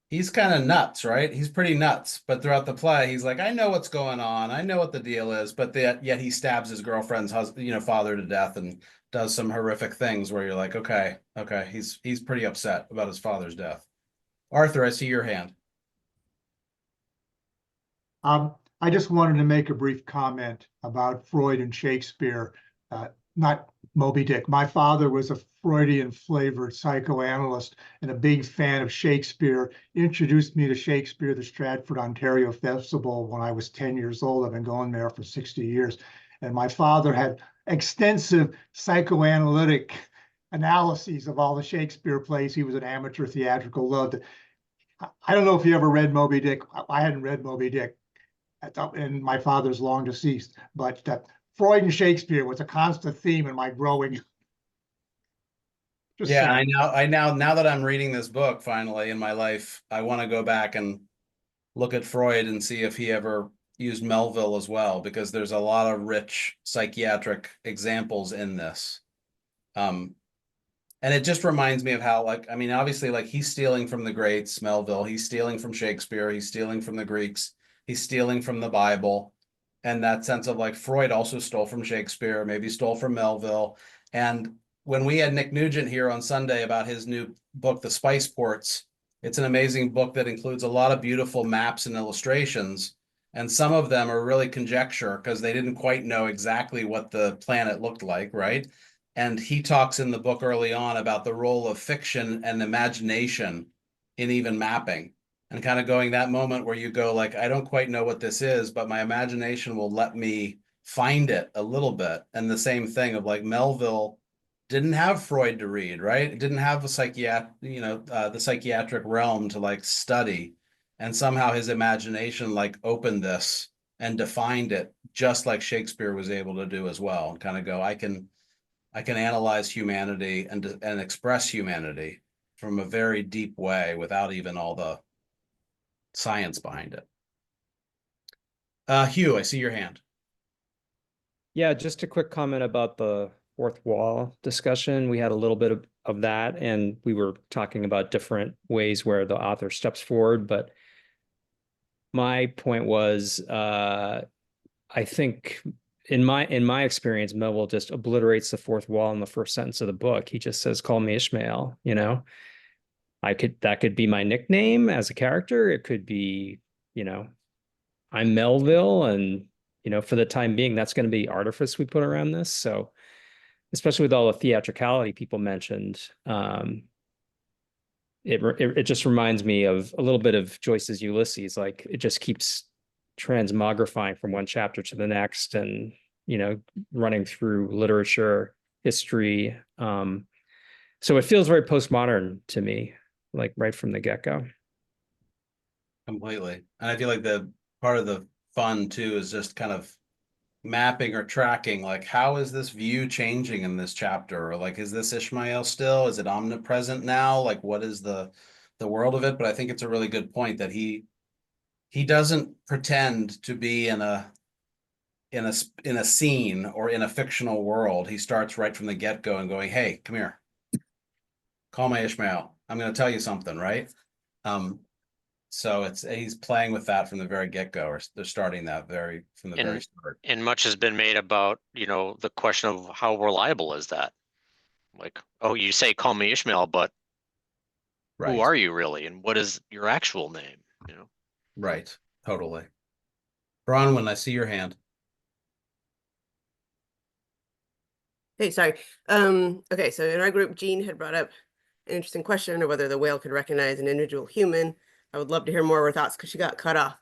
he's kind of nuts, right? He's pretty nuts. But throughout the play, he's like, I know what's going on. I know what the deal is. But yet he stabs his girlfriend's husband, father to death, and does some horrific things where you're like, okay, he's pretty upset about his father's death. Arthur, I see your hand. I just wanted to make a brief comment about Freud and Shakespeare, not Moby-Dick. My father was a Freudian flavored psychoanalyst and a big fan of Shakespeare. Introduced me to Shakespeare, the Stratford, Ontario Festival, when I was 10 years old. I've been going there for 60 years. And my father had extensive psychoanalytic analyses of all the Shakespeare plays. He was an amateur theatrical, loved it. I don't know if you ever read Moby-Dick. I hadn't read Moby-Dick, and my father's long deceased, but Freud and Shakespeare was a constant theme in my growing. Yeah, now that I'm reading this book finally in my life, I want to go back and look at Freud and see if he ever used Melville as well, because there's a lot of rich psychiatric examples in this. And it just reminds me of how, obviously, he's stealing from the greats, Melville, he's stealing from Shakespeare, he's stealing from the Greeks, he's stealing from the Bible. And that sense of Freud also stole from Shakespeare, maybe stole from Melville. And when we had Nick Nugent here on Sunday about his new book, The Spice Ports, it's an amazing book that includes a lot of beautiful maps and illustrations. And some of them are really conjecture because they didn't quite know exactly what the planet looked like, right? And he talks in the book early on about the role of fiction and imagination in even mapping, and kind of going that moment where you go I don't quite know what this is, but my imagination will let me find it a little bit. And the same thing of Melville didn't have Freud to read, right? It didn't have the psychiatric realm to study. And somehow his imagination opened this and defined it, just like Shakespeare was able to do as well, and kind of go, I can analyze humanity and express humanity from a very deep way without even all the science behind it. Hugh, I see your hand. Yeah, just a quick comment about the fourth wall discussion. We had a little bit of that, and we were talking about different ways where the author steps forward. But my point was, I think in my experience, Melville just obliterates the fourth wall in the first sentence of the book. He just says, "Call me Ishmael." That could be my nickname as a character. It could be, I'm Melville, and for the time being, that's going to be artifice we put around this. So, especially with all the theatricality people mentioned, it just reminds me of a little bit of Joyce's Ulysses. It just keeps transmogrifying from one chapter to the next, and running through literature, history. So it feels very postmodern to me, right from the get-go. Completely. And I feel like the part of the fun too is just kind of mapping or tracking, how is this view changing in this chapter? Or is this Ishmael still? Is it omnipresent now? What is the world of it? But I think it's a really good point that he doesn't pretend to be in a scene or in a fictional world. He starts right from the get-go and going, hey, come here. Call my Ishmael. I'm going to tell you something, right? So he's playing with that from the very get-go, or they're starting that very start. And much has been made about, the question of how reliable is that? Oh, you say call me Ishmael, but right. Who are you really? And what is your actual name? Right. Totally. Bronwyn, I see your hand. Hey, sorry. Okay, so in our group, Jean had brought up an interesting question of whether the whale could recognize an individual human. I would love to hear more of her thoughts because she got cut off.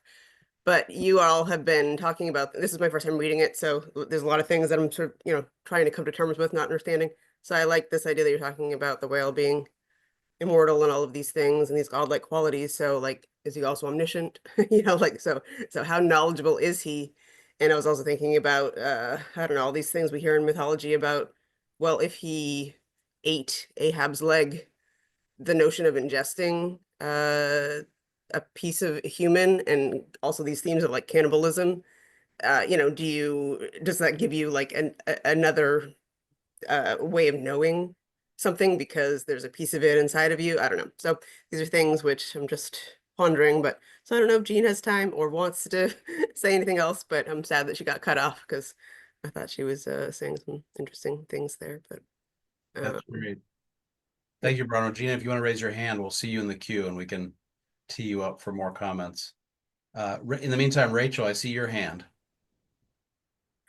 But you all have been talking about, this is my first time reading it, so there's a lot of things that I'm sort of, trying to come to terms with, not understanding. So I like this idea that you're talking about the whale being immortal and all of these things and these godlike qualities. So like, is he also omniscient? Like, so how knowledgeable is he? And I was also thinking about, I don't know, all these things we hear in mythology about, well, if he ate Ahab's leg, the notion of ingesting a piece of human, and also these themes of like cannibalism, does that give you like another way of knowing something because there's a piece of it inside of you? I don't know. So these are things which I'm just pondering, but so I don't know if Jean has time or wants to say anything else, but I'm sad that she got cut off because I thought she was saying some interesting things there, but That's great. Thank you, Bruno. Gina, if you want to raise your hand, we'll see you in the queue and we can tee you up for more comments. In the meantime, Rachel, I see your hand.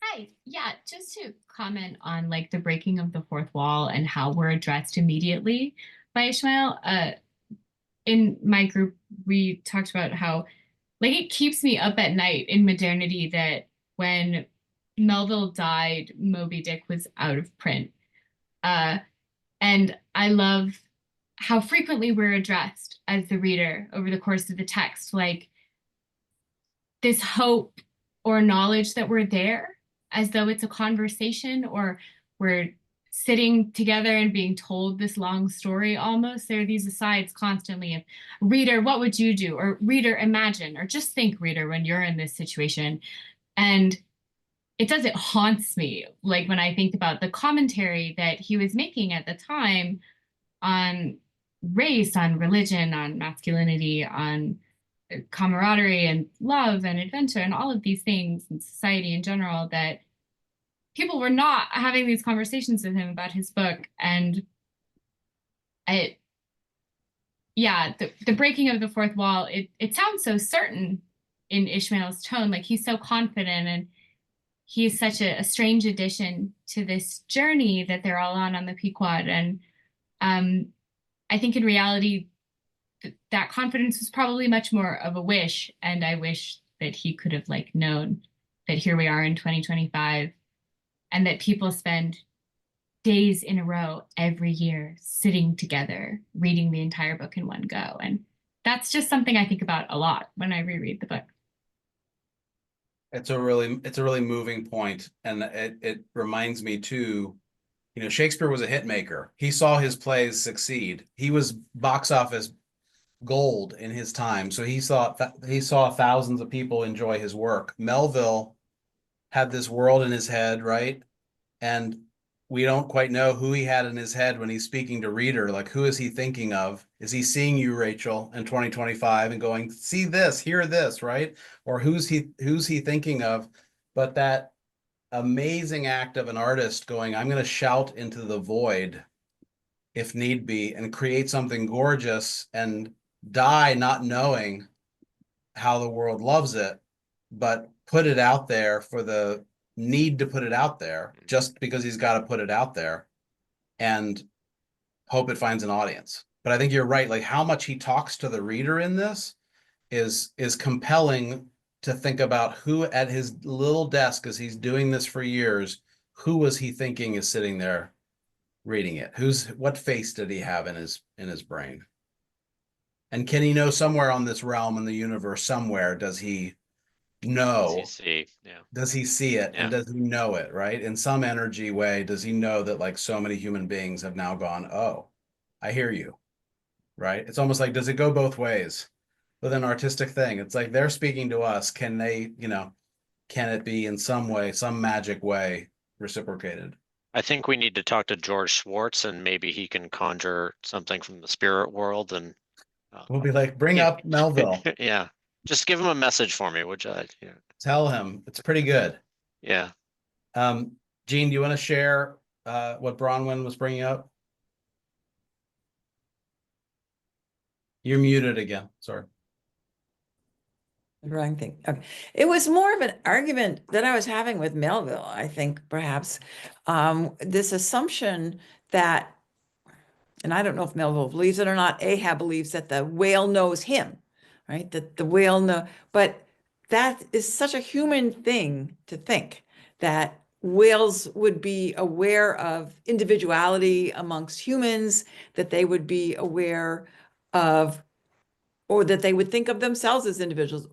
Hi. Yeah, just to comment on like the breaking of the fourth wall and how we're addressed immediately by Ishmael. In my group, we talked about how like it keeps me up at night in modernity that when Melville died, Moby-Dick was out of print. And I love how frequently we're addressed as the reader over the course of the text, like this hope or knowledge that we're there, as though it's a conversation or we're sitting together and being told this long story almost. There are these asides constantly of, reader, what would you do? Or reader, imagine, or just think, reader, when you're in this situation. And it haunts me, like when I think about the commentary that he was making at the time on race, on religion, on masculinity, on camaraderie and love and adventure and all of these things in society in general, that people were not having these conversations with him about his book. And the breaking of the fourth wall, it sounds so certain in Ishmael's tone, like he's so confident, and he's such a strange addition to this journey that they're all on the Pequod. And I think in reality, that confidence was probably much more of a wish. And I wish that he could have like known that here we are in 2025 and that people spend days in a row every year sitting together, reading the entire book in one go. And that's just something I think about a lot when I reread the book. It's a really moving point, and it reminds me too, Shakespeare was a hit maker. He saw his plays succeed. He was box office gold in his time. So he saw thousands of people enjoy his work. Melville had this world in his head, right? And we don't quite know who he had in his head when he's speaking to reader. Like, who is he thinking of? Is he seeing you, Rachel, in 2025 and going, see this, hear this, right? Or who's he thinking of? But that amazing act of an artist going, I'm going to shout into the void if need be and create something gorgeous and die not knowing how the world loves it, but put it out there for the need to put it out there just because he's got to put it out there and hope it finds an audience. But I think you're right. Like how much he talks to the reader in this is compelling to think about who at his little desk, as he's doing this for years, who was he thinking is sitting there reading it? What face did he have in his brain? And can he know somewhere on this realm in the universe, somewhere, does he know? Does he see? Yeah. Does he see it? Yeah. And does he know it, right? In some energy way, does he know that like so many human beings have now gone, oh, I hear you, right? It's almost like, does it go both ways with an artistic thing? It's like they're speaking to us. Can they, can it be in some way, some magic way reciprocated? I think we need to talk to George Schwartz, and maybe he can conjure something from the spirit world, and we'll be like, bring up Melville. Yeah, just give him a message for me, would you? Yeah. Tell him it's pretty good. Yeah. Jean, do you want to share what Bronwyn was bringing up? You're muted again. Sorry. The wrong thing. Okay. It was more of an argument that I was having with Melville, I think, perhaps. This assumption that, and I don't know if Melville believes it or not, Ahab believes that the whale knows him, right? That the whale but that is such a human thing to think, that whales would be aware of individuality amongst humans, that they would be aware of, or that they would think of themselves as individuals.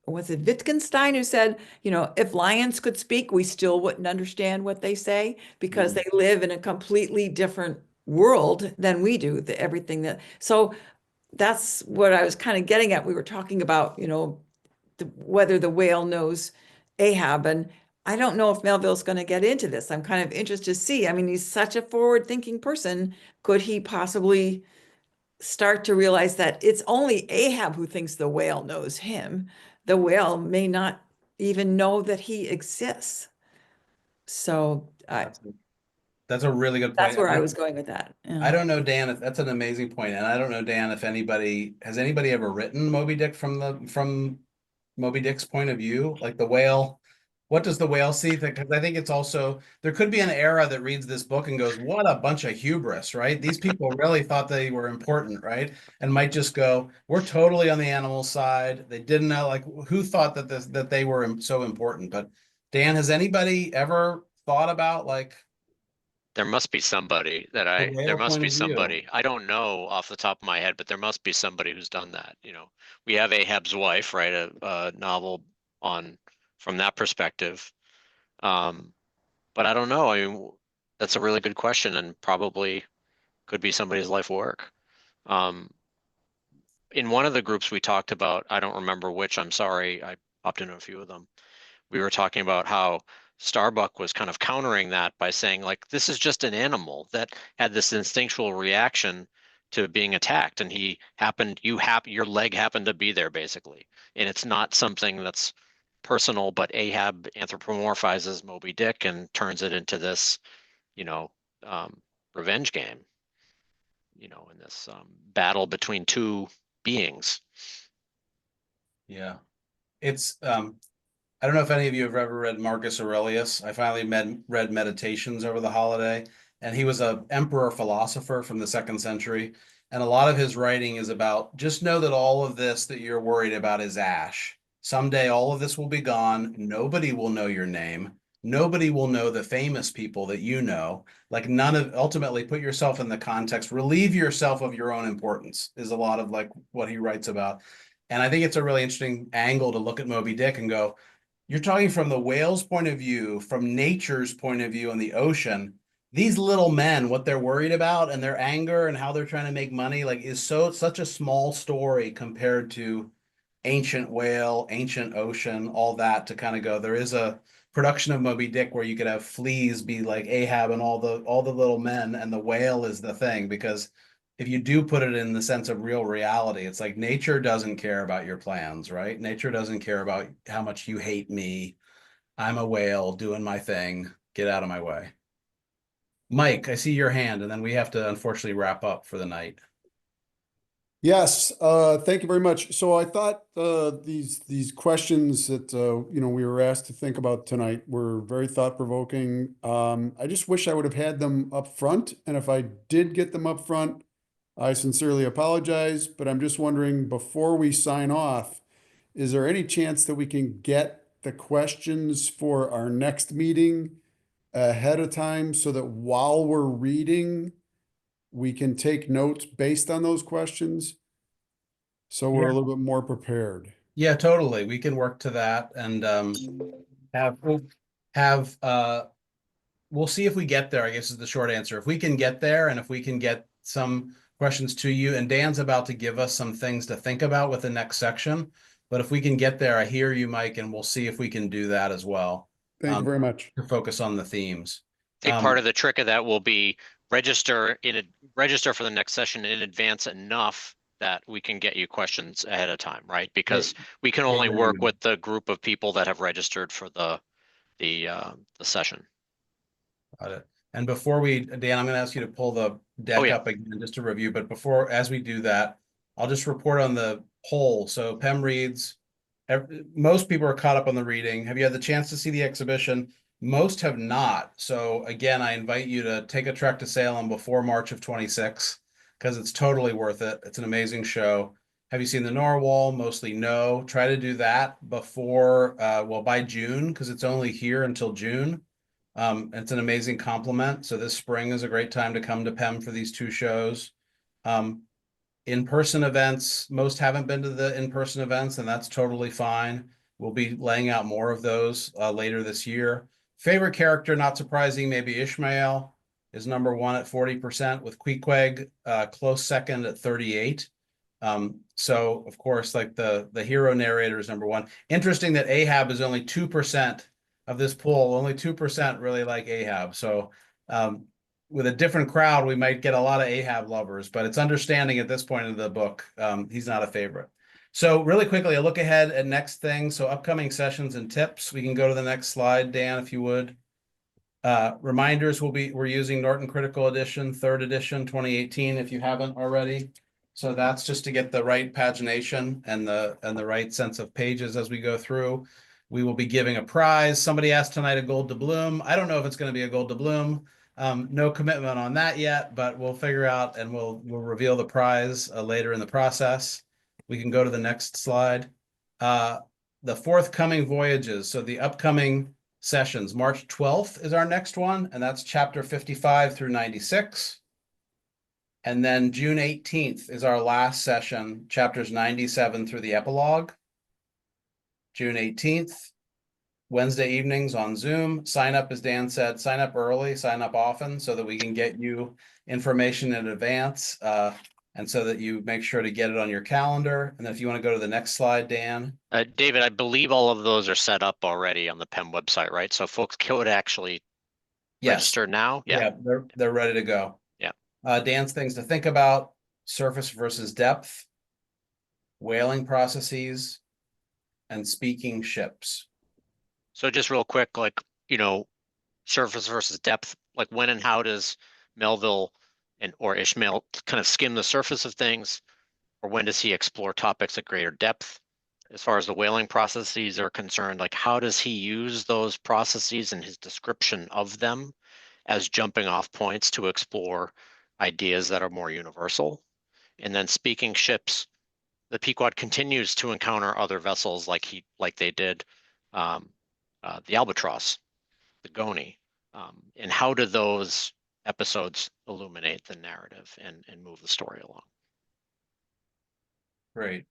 Was it Wittgenstein who said, if lions could speak, we still wouldn't understand what they say because they live in a completely different world than we do, everything that, so that's what I was kind of getting at. We were talking about, whether the whale knows Ahab, and I don't know if Melville's going to get into this. I'm kind of interested to see. I mean, he's such a forward-thinking person. Could he possibly start to realize that it's only Ahab who thinks the whale knows him? The whale may not even know that he exists. So That's a really good point. that's where I was going with that. I don't know, Dan, if that's an amazing point. And I don't know, Dan, if has anybody ever written Moby Dick from Moby Dick's point of view? Like the whale, what does the whale see? Because I think it's also, there could be an era that reads this book and goes, what a bunch of hubris, right? These people really thought they were important, right? And might just go, we're totally on the animal side. They didn't know, like, who thought that they were so important? But Dan, has anybody ever thought about like, There must be somebody that there whale must point be of view? somebody. I don't know off the top of my head, but there must be somebody who's done that. We have Ahab's Wife, right? A novel from that perspective. But I don't know. I mean, that's a really good question and probably could be somebody's life work. In one of the groups we talked about, I don't remember which, I'm sorry, I popped into a few of them. We were talking about how Starbuck was kind of countering that by saying, like, this is just an animal that had this instinctual reaction to being attacked, and your leg happened to be there, basically, and it's not something that's personal. But Ahab anthropomorphizes Moby Dick and turns it into this, revenge game, in this battle between two beings. Yeah, it's I don't know if any of you have ever read Marcus Aurelius. I finally read Meditations over the holiday, and he was an emperor philosopher from the 2nd century. And a lot of his writing is about, just know that all of this that you're worried about is ash. Someday all of this will be gone. Nobody will know your name. Nobody will know the famous people that you know. Like ultimately put yourself in the context, relieve yourself of your own importance is a lot of like what he writes about. And I think it's a really interesting angle to look at Moby Dick and go, you're talking from the whale's point of view, from nature's point of view in the ocean. These little men, what they're worried about and their anger and how they're trying to make money, like is such a small story compared to ancient whale, ancient ocean, all that, to kind of go, there is a production of Moby Dick where you could have fleas be like Ahab and all the little men, and the whale is the thing. Because if you do put it in the sense of real reality, it's like nature doesn't care about your plans, right? Nature doesn't care about how much you hate me. I'm a whale doing my thing. Get out of my way. Mike, I see your hand, and then we have to unfortunately wrap up for the night. Yes, thank you very much. So I thought these questions that we were asked to think about tonight were very thought-provoking. I just wish I would have had them up front, and if I did get them up front, I sincerely apologize, but I'm just wondering, before we sign off, is there any chance that we can get the questions for our next meeting ahead of time so that while we're reading, we can take notes based on those questions? So we're a little bit more prepared. Yeah, totally. We can work to that, and we'll see if we get there, I guess is the short answer. If we can get there, and if we can get some questions to you, and Dan's about to give us some things to think about with the next section. But if we can get there, I hear you, Mike, and we'll see if we can do that as well. Thank you very much. To focus on the themes. I think part of the trick of that will be register for the next session in advance enough that we can get you questions ahead of time, right? Because we can only work with the group of people that have registered for the session. Got it. And before Dan, I'm going to ask you to pull the deck up again just to review. But as we do that, I'll just report on the poll. So Pem reads. Most people are caught up on the reading. Have you had the chance to see the exhibition? Most have not. So again, I invite you to take a trek to Salem before March of 26, because it's totally worth it. It's an amazing show. Have you seen the Narwhal? Mostly no. Try to do that before, by June, because it's only here until June. It's an amazing compliment. So this spring is a great time to come to PEM for these two shows. In-person events, most haven't been to the in-person events, and that's totally fine. We'll be laying out more of those later this year. Favorite character, not surprising, maybe Ishmael is number one at 40%, with Queequeg close second at 38. So of course, like the hero narrator is number one. Interesting that Ahab is only 2% of this pool. Only 2% really like Ahab. So with a different crowd, we might get a lot of Ahab lovers, but it's understanding at this point of the book, he's not a favorite. So really quickly, a look ahead at next thing. So upcoming sessions and tips. We can go to the next slide, Dan, if you would. Reminders we're using Norton Critical Edition, 3rd edition, 2018, if you haven't already. So that's just to get the right pagination and the right sense of pages as we go through. We will be giving a prize. Somebody asked tonight a gold doubloon. I don't know if it's going to be a gold doubloon. No commitment on that yet, but we'll figure out and we'll reveal the prize later in the process. We can go to the next slide. The forthcoming voyages. So the upcoming sessions. March 12th is our next one, and that's chapter 55 through 96. And then June 18th is our last session, chapters 97 through the epilogue. June 18th, Wednesday evenings on Zoom. Sign up, as Dan said, sign up early, sign up often so that we can get you information in advance and so that you make sure to get it on your calendar. And then if you want to go to the next slide, Dan. David, I believe all of those are set up already on the PEM website, right? So folks could actually register now. Yeah, they're ready to go. Yeah. Dan's things to think about: surface versus depth, whaling processes, and speaking ships. So just real quick, like, surface versus depth, like when and how does Melville or Ishmael kind of skim the surface of things, or when does he explore topics at greater depth? As far as the whaling processes are concerned, like how does he use those processes and his description of them as jumping off points to explore ideas that are more universal? And then speaking ships, the Pequod continues to encounter other vessels like they did the Albatross, the Goni, and how do those episodes illuminate the narrative and move the story along? Great.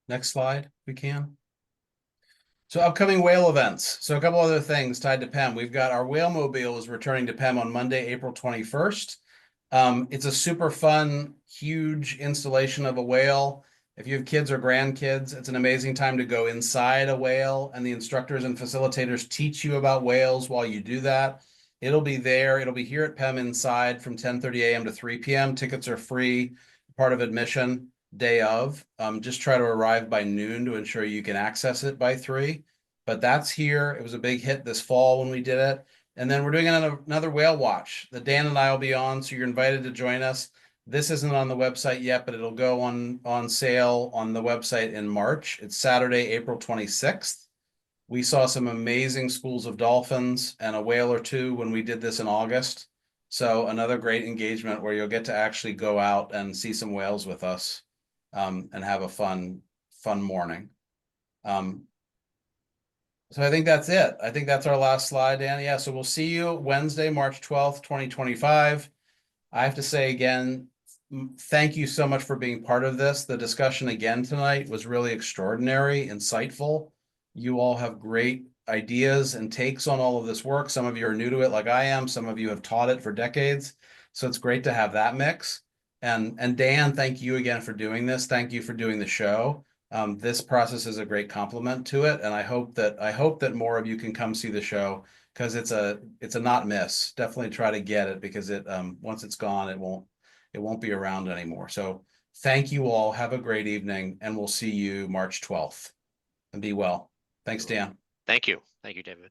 Next slide, if we can. So upcoming whale events. So a couple other things tied to PEM. We've got our whale mobile is returning to PEM on Monday, April 21st. It's a super fun, huge installation of a whale. If you have kids or grandkids, it's an amazing time to go inside a whale, and the instructors and facilitators teach you about whales while you do that. It'll be there. It'll be here at PEM inside from 10:30 a.m. to 3 p.m. Tickets are free, part of admission, day of. Just try to arrive by noon to ensure you can access it by 3. But that's here. It was a big hit this fall when we did it. And then we're doing another whale watch that Dan and I will be on, so you're invited to join us. This isn't on the website yet, but it'll go on sale on the website in March. It's Saturday, April 26th. We saw some amazing schools of dolphins and a whale or two when we did this in August. So another great engagement where you'll get to actually go out and see some whales with us and have a fun morning. So I think that's it. I think that's our last slide, Dan. Yeah, so we'll see you Wednesday, March 12th, 2025. I have to say again, thank you so much for being part of this. The discussion again tonight was really extraordinary, insightful. You all have great ideas and takes on all of this work. Some of you are new to it like I am. Some of you have taught it for decades. So it's great to have that mix. And Dan, thank you again for doing this. Thank you for doing the show. This process is a great complement to it. And I hope that more of you can come see the show, because it's a not miss. Definitely try to get it, because once it's gone, it won't be around anymore. So thank you all. Have a great evening, and we'll see you March 12th. And be well. Thanks, Dan. Thank you. Thank you, David.